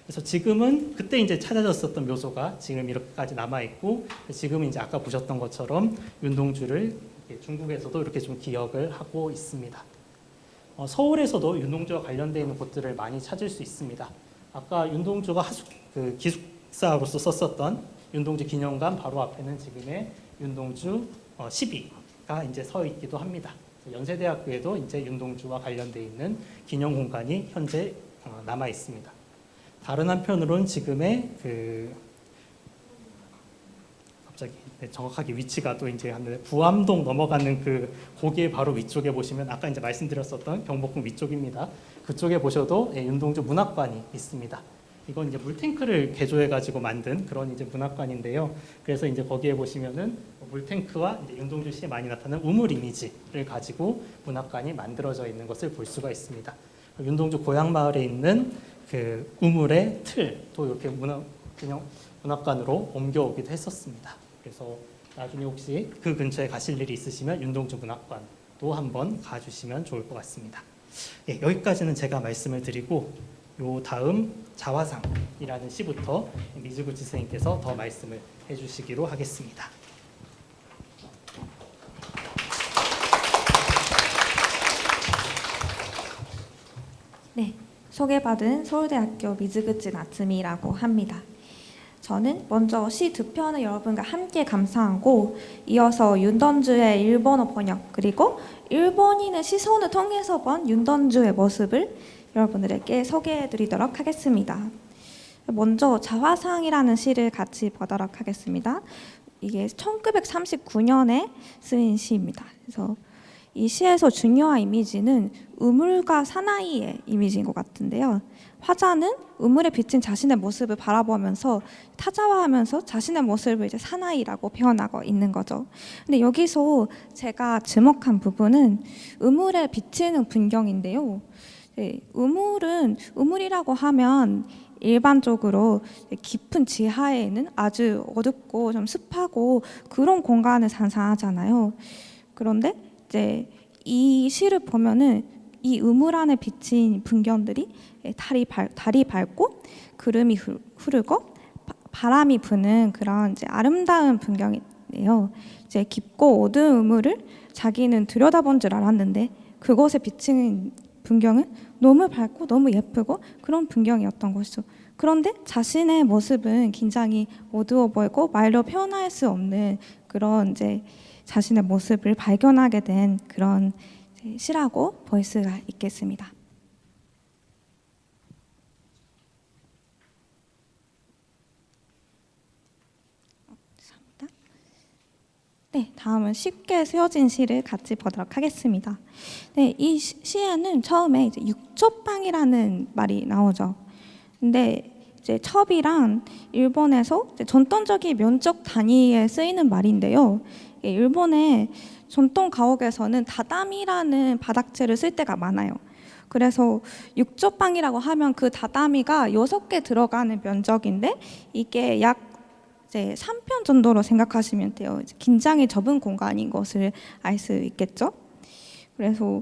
그래서 지금은 그때 이제 찾아졌었던 묘소가 지금 이렇게까지 남아 있고, 지금은 이제 아까 보셨던 것처럼 윤동주를 중국에서도 이렇게 좀 기억을 하고 있습니다. 서울에서도 윤동주와 관련되어 있는 곳들을 많이 찾을 수 있습니다. 아까 윤동주가 기숙사로서 썼었던 윤동주 기념관 바로 앞에는 지금의 윤동주 시비가 이제 서 있기도 합니다. 연세대학교에도 이제 윤동주와 관련되어 있는 기념 공간이 현재 남아 있습니다. 다른 한편으로는 지금의 갑자기 정확하게 위치가 또 이제 부암동 넘어가는 고개 바로 위쪽에 보시면 아까 이제 말씀드렸었던 경복궁 위쪽입니다. 그쪽에 보셔도 윤동주 문학관이 있습니다. 이건 이제 물탱크를 개조해가지고 만든 그런 이제 문학관인데요. 그래서 이제 거기에 보시면은 물탱크와 이제 윤동주 시에 많이 나타나는 우물 이미지를 가지고 문학관이 만들어져 있는 것을 볼 수가 있습니다. 윤동주 고향마을에 있는 우물의 틀도 이렇게 문학관으로 옮겨오기도 했었습니다. 그래서 나중에 혹시 그 근처에 가실 일이 있으시면 윤동주 문학관도 한번 가주시면 좋을 것 같습니다. 여기까지는 제가 말씀을 드리고 요 다음 자화상이라는 시부터 미즈구치 선생님께서 더 말씀을 해주시기로 하겠습니다. 네, 소개받은 서울대학교 미즈구치 나츠미라고 합니다. 저는 먼저 시 두 편을 여러분과 함께 감상하고 이어서 윤던주의 일본어 번역 그리고 일본인의 시선을 통해서 본 윤던주의 모습을 여러분들에게 소개해드리도록 하겠습니다. 먼저 자화상이라는 시를 같이 보도록 하겠습니다. 이게 1939년에 쓰인 시입니다. 그래서 이 시에서 중요한 이미지는 우물과 사나이의 이미지인 것 같은데요. 화자는 우물에 비친 자신의 모습을 바라보면서 타자화하면서 자신의 모습을 이제 사나이라고 표현하고 있는 거죠. 근데 여기서 제가 주목한 부분은 우물에 비치는 풍경인데요. 우물이라고 하면 일반적으로 깊은 지하에 있는 아주 어둡고 좀 습하고 그런 공간을 상상하잖아요. 그런데 이제 이 시를 보면은 이 우물 안에 비친 풍경들이 달이 밝고 구름이 흐르고 바람이 부는 그런 이제 아름다운 풍경이에요. 이제 깊고 어두운 우물을 자기는 들여다본 줄 알았는데 그곳에 비치는 풍경은 너무 밝고 너무 예쁘고 그런 풍경이었던 것이죠. 그런데 자신의 모습은 굉장히 어두워 보이고 말로 표현할 수 없는 그런 이제 자신의 모습을 발견하게 된 그런 시라고 볼 수가 있겠습니다. 네, 다음은 쉽게 쓰여진 시를 같이 보도록 하겠습니다. 네, 이 시에는 처음에 이제 육첩방이라는 말이 나오죠. 근데 이제 첩이란 일본에서 이제 전통적인 면적 단위에 쓰이는 말인데요. 일본의 전통 가옥에서는 다다미라는 바닥재를 쓸 때가 많아요. 그래서 육첩방이라고 하면 그 다다미가 6개 들어가는 면적인데 이게 약 이제 3편 정도로 생각하시면 돼요. 굉장히 좁은 공간인 것을 알 수 있겠죠. 그래서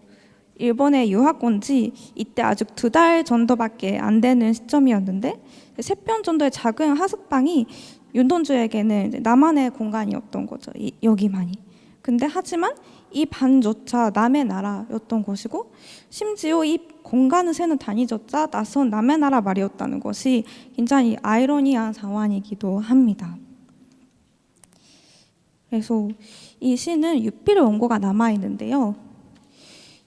일본에 유학 온 지 이때 아직 2달 정도밖에 안 되는 시점이었는데 3편 정도의 작은 하숙방이 윤돈주에게는 나만의 공간이었던 거죠. 여기만이. 근데 하지만 이 반조차 남의 나라였던 것이고 심지어 이 공간을 새는 단위조차 낯선 남의 나라 말이었다는 것이 굉장히 아이러니한 상황이기도 합니다. 그래서 이 시는 유필의 원고가 남아 있는데요.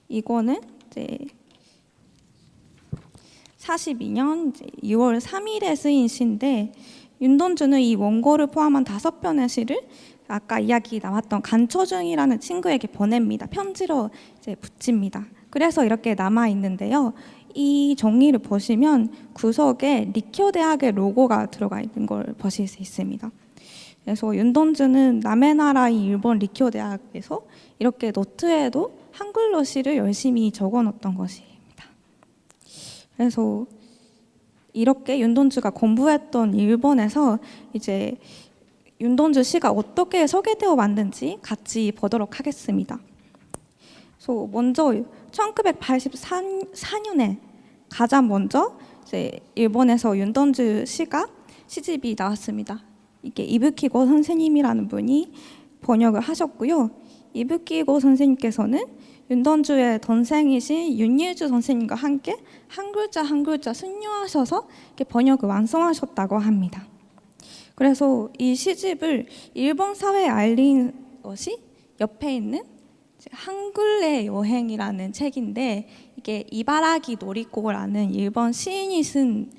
이거는 이제 42년 2월 3일에 쓰인 시인데 윤돈주는 이 원고를 포함한 5편의 시를 아까 이야기 나왔던 간초중이라는 친구에게 보냅니다. 편지로 이제 붙입니다. 그래서 이렇게 남아 있는데요. 이 종이를 보시면 구석에 리쿄 대학의 로고가 들어가 있는 걸 보실 수 있습니다. 그래서 윤돈주는 남의 나라인 일본 리쿄 대학에서 이렇게 노트에도 한글로 시를 열심히 적어 놓았던 것입니다. 그래서 이렇게 윤돈주가 공부했던 일본에서 이제 윤돈주 시가 어떻게 소개되어 왔는지 같이 보도록 하겠습니다. 그래서 먼저 1984년에 가장 먼저 이제 일본에서 윤돈주 시가 시집이 나왔습니다. 이게 이부키고 선생님이라는 분이 번역을 하셨고요. 이부키고 선생님께서는 윤돈주의 동생이신 윤일주 선생님과 함께 한 글자 한 글자 순유하셔서 이렇게 번역을 완성하셨다고 합니다. 그래서 이 시집을 일본 사회에 알린 것이 옆에 있는 한글의 여행이라는 책인데 이게 이바라기 노리코라는 일본 시인이 쓴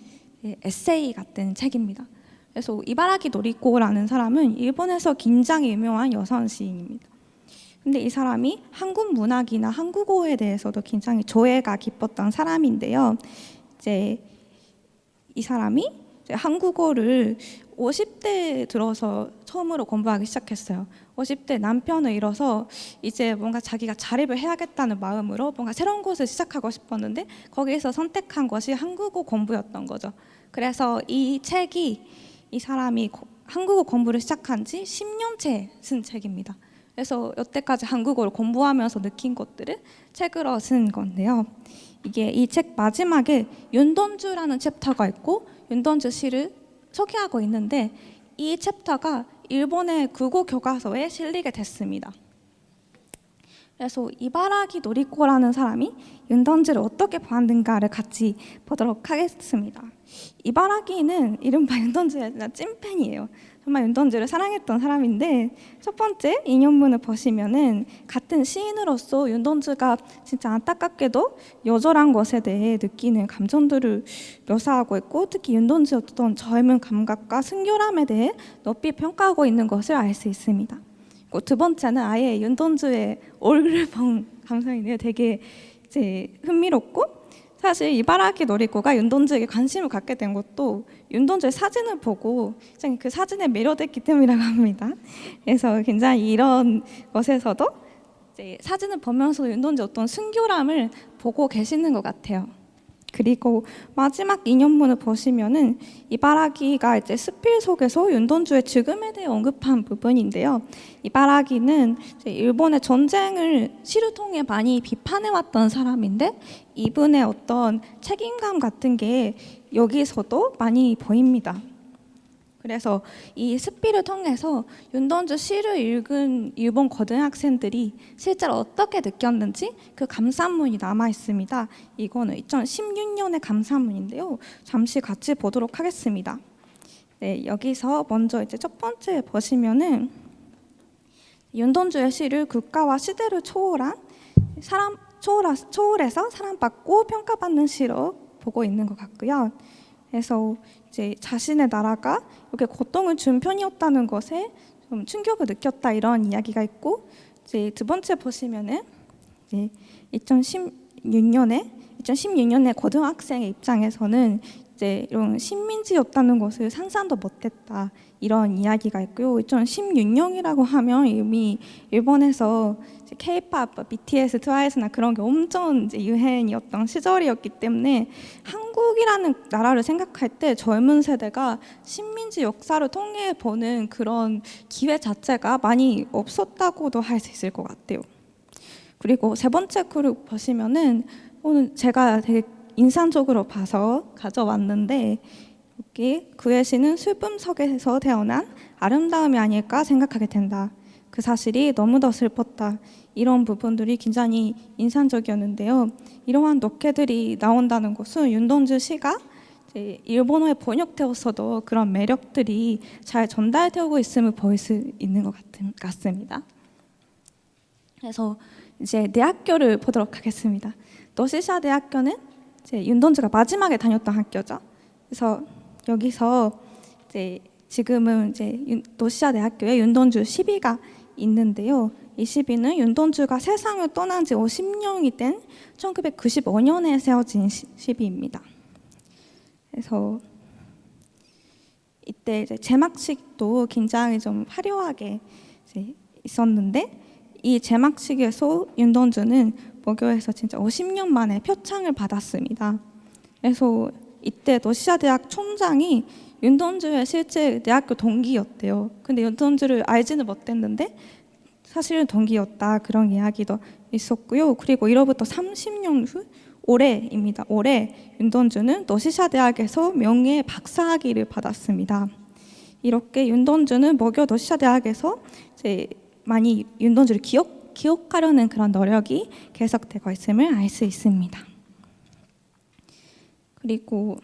에세이 같은 책입니다. 그래서 이바라기 노리코라는 사람은 일본에서 굉장히 유명한 여성 시인입니다. 근데 이 사람이 한국 문학이나 한국어에 대해서도 굉장히 조예가 깊었던 사람인데요. 이제 이 사람이 이제 한국어를 50대 들어서 처음으로 공부하기 시작했어요. 50대 남편을 잃어서 이제 뭔가 자기가 자립을 해야겠다는 마음으로 뭔가 새로운 곳을 시작하고 싶었는데 거기에서 선택한 것이 한국어 공부였던 거죠. 그래서 이 책이 이 사람이 한국어 공부를 시작한 지 10년째 쓴 책입니다. 그래서 여태까지 한국어를 공부하면서 느낀 것들을 책으로 쓴 건데요. 이게 이 책 마지막에 윤돈주라는 챕터가 있고 윤돈주 시를 소개하고 있는데 이 챕터가 일본의 국어 교과서에 실리게 됐습니다. 그래서 이바라기 노리코라는 사람이 윤돈주를 어떻게 보았는가를 같이 보도록 하겠습니다. 이바라기는 이른바 윤돈주의 찐팬이에요. 정말 윤돈주를 사랑했던 사람인데 첫 번째 인연문을 보시면은 같은 시인으로서 윤돈주가 진짜 안타깝게도 여절한 것에 대해 느끼는 감정들을 묘사하고 있고 특히 윤돈주의 어떤 젊은 감각과 순결함에 대해 높이 평가하고 있는 것을 알 수 있습니다. 두 번째는 아예 윤돈주의 얼굴을 본 감성이네요. 되게 이제 흥미롭고 사실 이바라기 노리코가 윤돈주에게 관심을 갖게 된 것도 윤돈주의 사진을 보고 그 사진에 매료됐기 때문이라고 합니다. 그래서 굉장히 이런 것에서도 이제 사진을 보면서 윤돈주의 어떤 순결함을 보고 계시는 것 같아요. 그리고 마지막 인연문을 보시면은 이바라기가 이제 스필 속에서 윤돈주의 죽음에 대해 언급한 부분인데요. 이바라기는 이제 일본의 전쟁을 시를 통해 많이 비판해왔던 사람인데 이분의 어떤 책임감 같은 게 여기서도 많이 보입니다. 그래서 이 스필을 통해서 윤돈주 시를 읽은 일본 고등학생들이 실제로 어떻게 느꼈는지 그 감상문이 남아 있습니다. 이거는 2016년의 감상문인데요. 잠시 같이 보도록 하겠습니다. 네, 여기서 먼저 이제 첫 번째 보시면은 윤돈주의 시를 국가와 시대를 초월해서 사랑받고 평가받는 시로 보고 있는 것 같고요. 그래서 이제 자신의 나라가 이렇게 고통을 준 편이었다는 것에 좀 충격을 느꼈다 이런 이야기가 있고 이제 두 번째 보시면은 이제 2016년에 고등학생의 입장에서는 이제 이런 식민지였다는 것을 상상도 못했다 이런 이야기가 있고요. 2016년이라고 하면 이미 일본에서 K-pop, BTS, 트와이스나 그런 게 엄청 이제 유행이었던 시절이었기 때문에 한국이라는 나라를 생각할 때 젊은 세대가 식민지 역사를 통해 보는 그런 기회 자체가 많이 없었다고도 할 수 있을 것 같아요. 그리고 세 번째 그룹 보시면은 오늘 제가 되게 인상적으로 봐서 가져왔는데 여기 그의 시는 슬픔 속에서 태어난 아름다움이 아닐까 생각하게 된다. 그 사실이 너무도 슬펐다. 이런 부분들이 굉장히 인상적이었는데요. 이러한 녹회들이 나온다는 것은 윤동주 시가 이제 일본어에 번역되었어도 그런 매력들이 잘 전달되고 있음을 보일 수 있는 것 같습니다. 그래서 이제 대학교를 보도록 하겠습니다. 노시샤 대학교는 이제 윤동주가 마지막에 다녔던 학교죠. 그래서 여기서 이제 지금은 이제 노시샤 대학교에 윤동주 시비가 있는데요. 이 시비는 윤동주가 세상을 떠난 지 50년이 된 1995년에 세워진 시비입니다. 그래서 이때 이제 제막식도 굉장히 좀 화려하게 이제 있었는데 이 제막식에서 윤동주는 모교에서 진짜 50년 만에 표창을 받았습니다. 그래서 이때 노시샤 대학 총장이 윤동주의 실제 대학교 동기였대요. 근데 윤동주를 알지는 못했는데 사실은 동기였다 그런 이야기도 있었고요. 그리고 이로부터 30년 후 올해입니다. 올해 윤동주는 노시샤 대학에서 명예 박사학위를 받았습니다. 이렇게 윤동주는 모교 노시샤 대학에서 이제 많이 윤동주를 기억하려는 그런 노력이 계속되고 있음을 알 수 있습니다. 그리고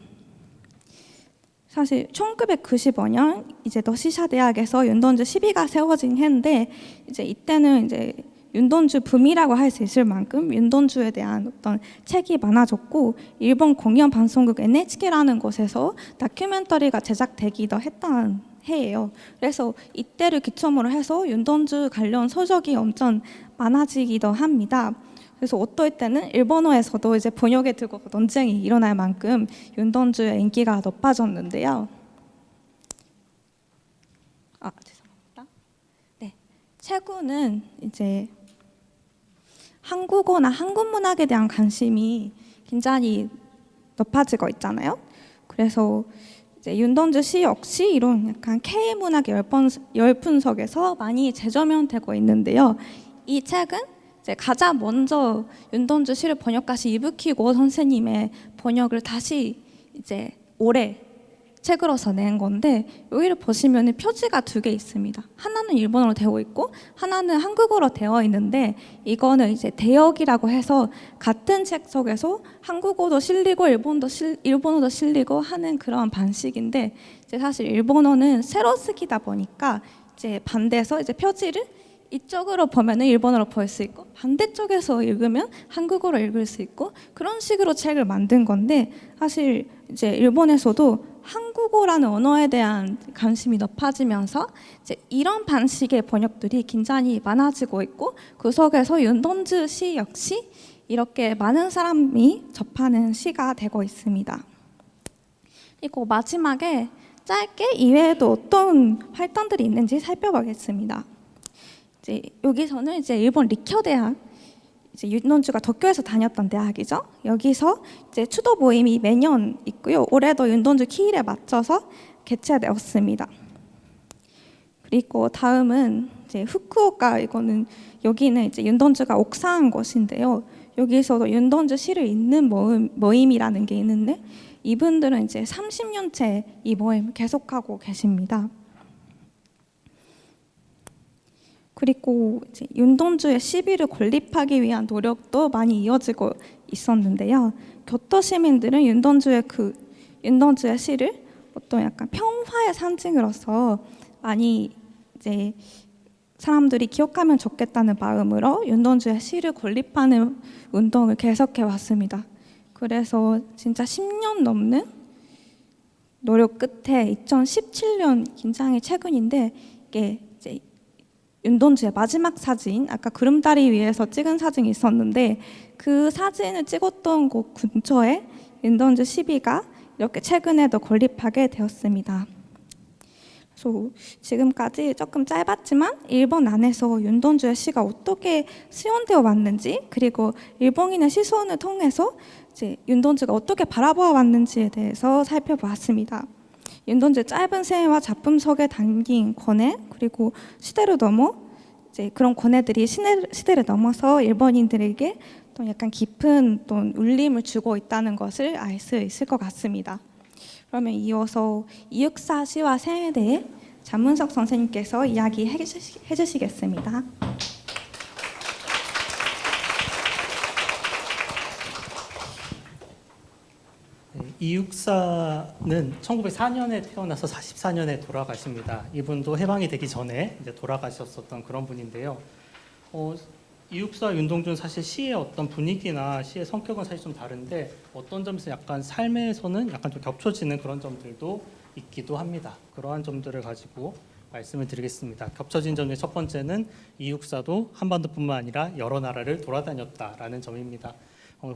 사실 1995년 이제 노시샤 대학에서 윤동주 시비가 세워진 해인데 이제 이때는 이제 윤동주 붐이라고 할 수 있을 만큼 윤동주에 대한 어떤 책이 많아졌고 일본 공영 방송국 NHK라는 곳에서 다큐멘터리가 제작되기도 했던 해예요. 그래서 이때를 기점으로 해서 윤동주 관련 서적이 엄청 많아지기도 합니다. 그래서 어떨 때는 일본어에서도 이제 번역에 들고 논쟁이 일어날 만큼 윤동주의 인기가 높아졌는데요. 죄송합니다. 네, 최근은 이제 한국어나 한국 문학에 대한 관심이 굉장히 높아지고 있잖아요. 그래서 이제 윤동주 시 역시 이런 약간 K 문학 열풍석에서 많이 재조명되고 있는데요. 이 책은 이제 가장 먼저 윤동주 시를 번역하신 이부키고 선생님의 번역을 다시 이제 올해 책으로서 낸 건데 여기를 보시면 표지가 2개 있습니다. 하나는 일본어로 되어 있고 하나는 한국어로 되어 있는데 이거는 이제 대역이라고 해서 같은 책 속에서 한국어도 실리고 일본어도 실리고 하는 그런 방식인데 이제 사실 일본어는 세로 쓰기다 보니까 이제 반대해서 이제 표지를 이쪽으로 보면은 일본어로 볼 수 있고 반대쪽에서 읽으면 한국어로 읽을 수 있고 그런 식으로 책을 만든 건데 사실 이제 일본에서도 한국어라는 언어에 대한 관심이 높아지면서 이제 이런 방식의 번역들이 굉장히 많아지고 있고 그 속에서 윤동주 시 역시 이렇게 많은 사람이 접하는 시가 되고 있습니다. 그리고 마지막에 짧게 이외에도 어떤 활동들이 있는지 살펴보겠습니다. 이제 여기서는 이제 일본 리쿄 대학, 이제 윤동주가 도쿄에서 다녔던 대학이죠. 여기서 이제 추도 모임이 매년 있고요. 올해도 윤동주 기일에 맞춰서 개최되었습니다. 그리고 다음은 이제 후쿠오카 여기는 이제 윤동주가 옥사한 곳인데요. 여기서도 윤동주 시를 읽는 모임이라는 게 있는데 이분들은 이제 30년째 이 모임을 계속하고 계십니다. 그리고 이제 윤동주의 시비를 건립하기 위한 노력도 많이 이어지고 있었는데요. 교토 시민들은 윤동주의 시를 어떤 약간 평화의 상징으로서 많이 이제 사람들이 기억하면 좋겠다는 마음으로 윤동주의 시를 건립하는 운동을 계속해 왔습니다. 그래서 진짜 10년 넘는 노력 끝에 2017년 굉장히 최근인데 이게 이제 윤동주의 마지막 사진, 아까 구름다리 위에서 찍은 사진이 있었는데 그 사진을 찍었던 곳 근처에 윤동주 시비가 이렇게 최근에도 건립하게 되었습니다. 그래서 지금까지 조금 짧았지만 일본 안에서 윤동주의 시가 어떻게 수용되어 왔는지 그리고 일본인의 시선을 통해서 이제 윤동주가 어떻게 바라보아 왔는지에 대해서 살펴보았습니다. 윤동주의 짧은 생애와 작품 속에 담긴 권해 그리고 시대를 넘어 이제 그런 권해들이 시대를 넘어서 일본인들에게 또 약간 깊은 또 울림을 주고 있다는 것을 알 수 있을 것 같습니다. 그러면 이어서 이육사 시와 생에 대해 장문석 선생님께서 이야기해 주시겠습니다. 이육사는 1904년에 태어나서 44년에 돌아가십니다. 이분도 해방이 되기 전에 이제 돌아가셨었던 그런 분인데요. 이육사 윤동주는 사실 시의 어떤 분위기나 시의 성격은 사실 좀 다른데 어떤 점에서 약간 삶에서는 약간 좀 겹쳐지는 그런 점들도 있기도 합니다. 그러한 점들을 가지고 말씀을 드리겠습니다. 겹쳐진 점 중에 첫 번째는 이육사도 한반도뿐만 아니라 여러 나라를 돌아다녔다라는 점입니다.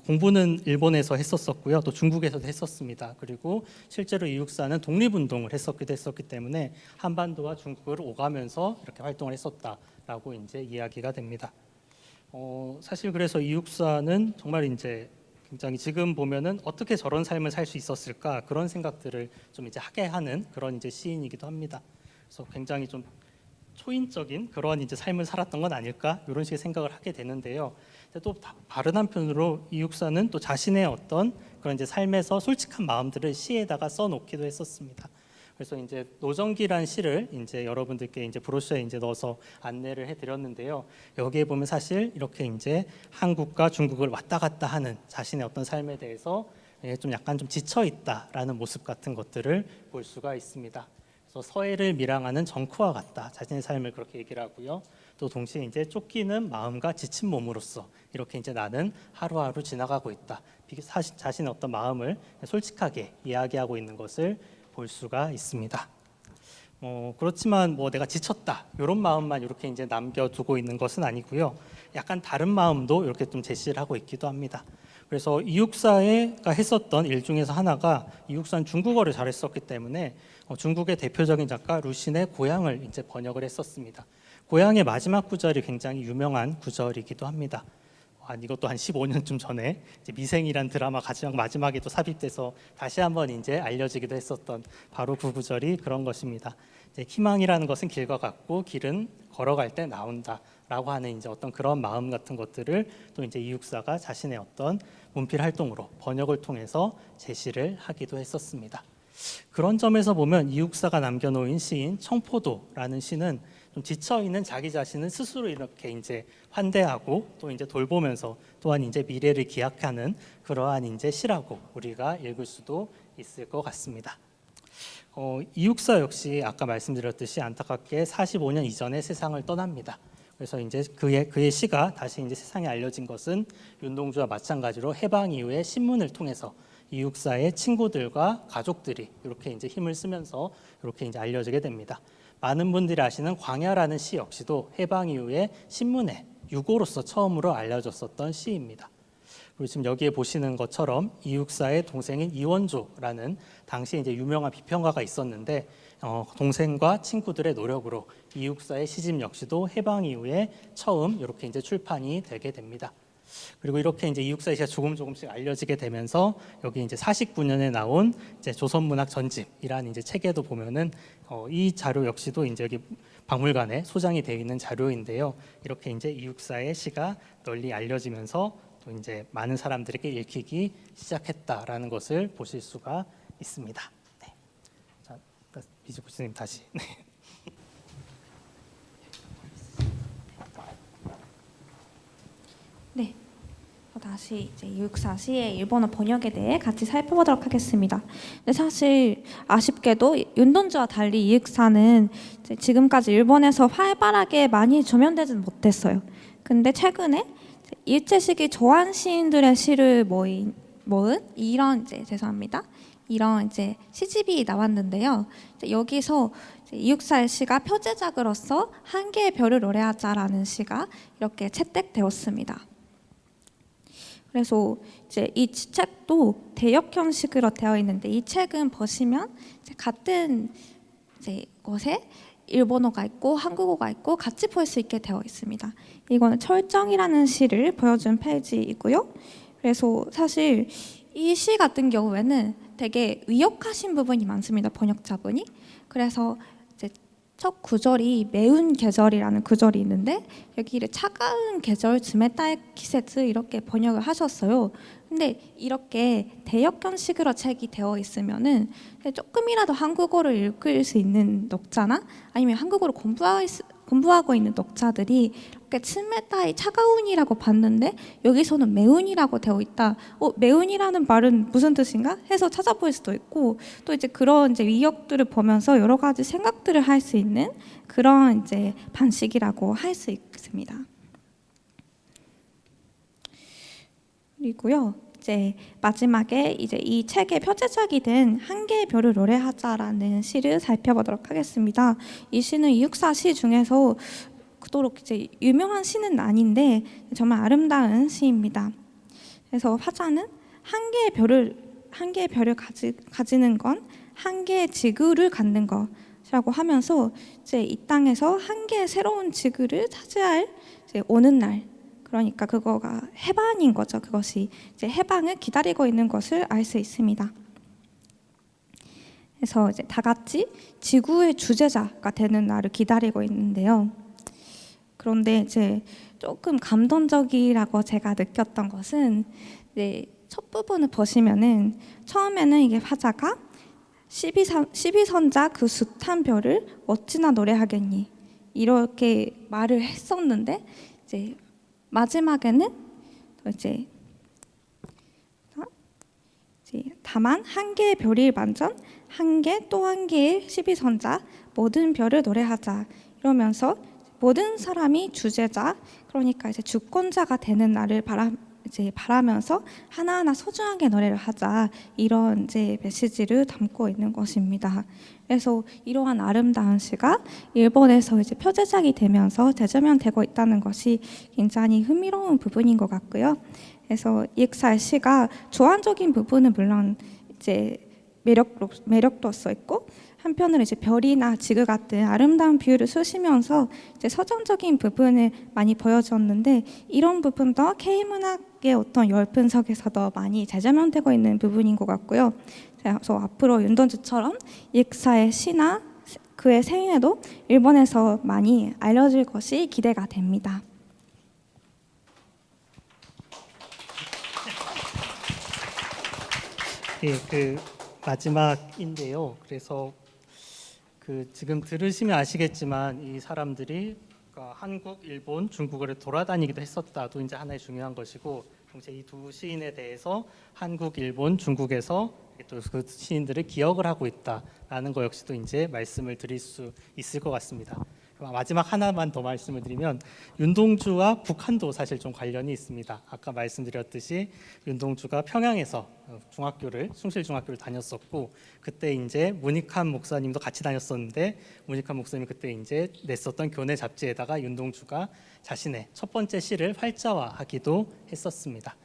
공부는 일본에서 했었고요. 또 중국에서도 했었습니다. 그리고 실제로 이육사는 독립운동을 했었기도 했었기 때문에 한반도와 중국을 오가면서 이렇게 활동을 했었다라고 이제 이야기가 됩니다. 사실 그래서 이육사는 정말 이제 굉장히 지금 보면은 어떻게 저런 삶을 살 수 있었을까 그런 생각들을 좀 이제 하게 하는 그런 이제 시인이기도 합니다. 그래서 굉장히 좀 초인적인 그런 이제 삶을 살았던 건 아닐까 이런 식의 생각을 하게 되는데요. 또 다른 한편으로 이육사는 또 자신의 어떤 그런 이제 삶에서 솔직한 마음들을 시에다가 써놓기도 했었습니다. 그래서 이제 노정기란 시를 이제 여러분들께 이제 브로셔에 이제 넣어서 안내를 해드렸는데요. 여기에 보면 사실 이렇게 이제 한국과 중국을 왔다 갔다 하는 자신의 어떤 삶에 대해서 좀 약간 좀 지쳐 있다라는 모습 같은 것들을 볼 수가 있습니다. 그래서 서해를 밀항하는 정크와 같다. 자신의 삶을 그렇게 얘기를 하고요. 또 동시에 이제 쫓기는 마음과 지친 몸으로서 이렇게 이제 나는 하루하루 지나가고 있다. 자신의 어떤 마음을 솔직하게 이야기하고 있는 것을 볼 수가 있습니다. 그렇지만 내가 지쳤다 이런 마음만 이렇게 이제 남겨두고 있는 것은 아니고요. 약간 다른 마음도 이렇게 좀 제시를 하고 있기도 합니다. 그래서 이육사가 했었던 일 중에서 하나가 이육사는 중국어를 잘했었기 때문에 중국의 대표적인 작가 루신의 고향을 이제 번역을 했었습니다. 고향의 마지막 구절이 굉장히 유명한 구절이기도 합니다. 이것도 한 15년쯤 전에 이제 미생이란 드라마 가장 마지막에도 삽입돼서 다시 한번 이제 알려지기도 했었던 바로 그 구절이 그런 것입니다. 이제 희망이라는 것은 길과 같고 길은 걸어갈 때 나온다라고 하는 이제 어떤 그런 마음 같은 것들을 또 이제 이육사가 자신의 어떤 문필 활동으로 번역을 통해서 제시를 하기도 했었습니다. 그런 점에서 보면 이육사가 남겨놓은 시인 청포도라는 시는 좀 지쳐 있는 자기 자신을 스스로 이렇게 이제 환대하고 또 이제 돌보면서 또한 이제 미래를 기약하는 그러한 이제 시라고 우리가 읽을 수도 있을 것 같습니다. 이육사 역시 아까 말씀드렸듯이 안타깝게 45년 이전에 세상을 떠납니다. 그래서 이제 그의 시가 다시 이제 세상에 알려진 것은 윤동주와 마찬가지로 해방 이후에 신문을 통해서 이육사의 친구들과 가족들이 이렇게 이제 힘을 쓰면서 이렇게 이제 알려지게 됩니다. 많은 분들이 아시는 광야라는 시 역시도 해방 이후에 신문에 유고로서 처음으로 알려졌었던 시입니다. 그리고 지금 여기에 보시는 것처럼 이육사의 동생인 이원조라는 당시 이제 유명한 비평가가 있었는데 동생과 친구들의 노력으로 이육사의 시집 역시도 해방 이후에 처음 이렇게 이제 출판이 되게 됩니다. 그리고 이렇게 이제 이육사의 시가 조금씩 알려지게 되면서 여기 이제 49년에 나온 이제 조선문학 전집이라는 이제 책에도 보면은 이 자료 역시도 이제 여기 박물관에 소장이 되어 있는 자료인데요. 이렇게 이제 이육사의 시가 널리 알려지면서 또 이제 많은 사람들에게 읽히기 시작했다라는 것을 보실 수가 있습니다. 네. 자, 비지 부스님 다시. 네. 네. 다시 이제 이육사 시의 일본어 번역에 대해 같이 살펴보도록 하겠습니다. 근데 사실 아쉽게도 윤돈주와 달리 이육사는 이제 지금까지 일본에서 활발하게 많이 조명되지는 못했어요. 근데 최근에 일제 시기 조한 시인들의 시를 모은 이런 이런 이제 시집이 나왔는데요. 여기서 이육사의 시가 표제작으로서 한 개의 별을 노래하자라는 시가 이렇게 채택되었습니다. 그래서 이제 이 책도 대역 형식으로 되어 있는데 이 책은 보시면 이제 같은 이제 것에 일본어가 있고 한국어가 있고 같이 볼 수 있게 되어 있습니다. 이거는 철정이라는 시를 보여준 페이지이고요. 그래서 사실 이 시 같은 경우에는 되게 위협하신 부분이 많습니다. 번역자분이. 그래서 이제 첫 구절이 매운 계절이라는 구절이 있는데 여기를 차가운 계절 즈메타의 키세츠 이렇게 번역을 하셨어요. 근데 이렇게 대역견식으로 책이 되어 있으면은 조금이라도 한국어를 읽을 수 있는 독자나 아니면 한국어를 공부하고 있는 독자들이 이렇게 츠메타이 차가운이라고 봤는데 여기서는 매운이라고 되어 있다. 매운이라는 말은 무슨 뜻인가? 해서 찾아볼 수도 있고 또 이제 그런 이제 위역들을 보면서 여러 가지 생각들을 할 수 있는 그런 이제 방식이라고 할 수 있습니다. 그리고요. 이제 마지막에 이제 이 책의 표제작이 된 한 개의 별을 노래하자라는 시를 살펴보도록 하겠습니다. 이 시는 이육사 시 중에서 그토록 이제 유명한 시는 아닌데 정말 아름다운 시입니다. 그래서 화자는 한 개의 별을 가지는 건 한 개의 지구를 갖는 것이라고 하면서 이제 이 땅에서 한 개의 새로운 지구를 차지할 이제 오는 날. 그러니까 그거가 해방인 거죠. 그것이 이제 해방을 기다리고 있는 것을 알 수 있습니다. 그래서 이제 다 같이 지구의 주제자가 되는 날을 기다리고 있는데요. 그런데 이제 조금 감동적이라고 제가 느꼈던 것은 이제 첫 부분을 보시면은 처음에는 이게 화자가 12선자 그 숱한 별을 어찌나 노래하겠니 이렇게 말을 했었는데 이제 마지막에는 이제 다만 한 개의 별이 만전 한 개 또 한 개의 12선자 모든 별을 노래하자 이러면서 모든 사람이 주제자 그러니까 이제 주권자가 되는 날을 바라면서 하나하나 소중하게 노래를 하자 이런 이제 메시지를 담고 있는 것입니다. 그래서 이러한 아름다운 시가 일본에서 이제 표제작이 되면서 재조명되고 있다는 것이 굉장히 흥미로운 부분인 것 같고요. 그래서 이익사의 시가 조안적인 부분은 물론 이제 매력도 써 있고 한편으로 이제 별이나 지구 같은 아름다운 비유를 쓰시면서 이제 서정적인 부분을 많이 보여줬는데 이런 부분도 K문학의 어떤 열분석에서도 많이 재조명되고 있는 부분인 것 같고요. 그래서 앞으로 윤던주처럼 이익사의 시나 그의 생애도 일본에서 많이 알려질 것이 기대가 됩니다. 예, 그 마지막인데요. 그래서 지금 들으시면 아시겠지만 이 사람들이 그러니까 한국, 일본, 중국을 돌아다니기도 했었다도 이제 하나의 중요한 것이고, 동시에 이 두 시인에 대해서 한국, 일본, 중국에서 또 그 시인들을 기억을 하고 있다라는 것 역시도 이제 말씀을 드릴 수 있을 것 같습니다. 마지막 하나만 더 말씀을 드리면 윤동주와 북한도 사실 좀 관련이 있습니다. 아까 말씀드렸듯이 윤동주가 평양에서 숭실중학교를 다녔었고 그때 이제 문익환 목사님도 같이 다녔었는데 문익환 목사님이 그때 이제 냈었던 교내 잡지에다가 윤동주가 자신의 첫 번째 시를 활자화하기도 했었습니다.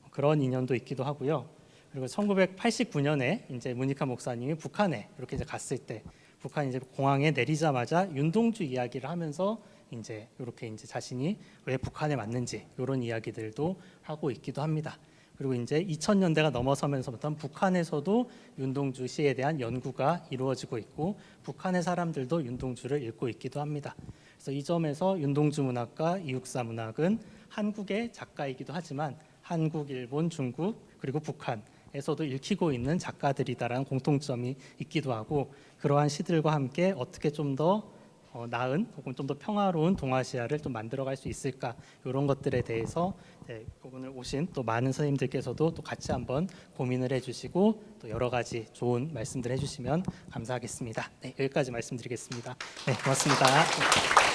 그런 인연도 있기도 하고요. 그리고 1989년에 이제 문익환 목사님이 북한에 이렇게 이제 갔을 때 북한 이제 공항에 내리자마자 윤동주 이야기를 하면서 이제 이렇게 이제 자신이 왜 북한에 왔는지 이런 이야기들도 하고 있기도 합니다. 그리고 이제 2000년대가 넘어서면서부터 북한에서도 윤동주 시에 대한 연구가 이루어지고 있고 북한의 사람들도 윤동주를 읽고 있기도 합니다. 그래서 이 점에서 윤동주 문학과 이육사 문학은 한국의 작가이기도 하지만 한국, 일본, 중국 그리고 북한에서도 읽히고 있는 작가들이다라는 공통점이 있기도 하고 그러한 시들과 함께 어떻게 좀 더 나은 혹은 좀 더 평화로운 동아시아를 좀 만들어갈 수 있을까 이런 것들에 대해서 오늘 오신 또 많은 선생님들께서도 또 같이 한번 고민을 해주시고 또 여러 가지 좋은 말씀들 해주시면 감사하겠습니다. 네, 여기까지 말씀드리겠습니다. 네, 고맙습니다.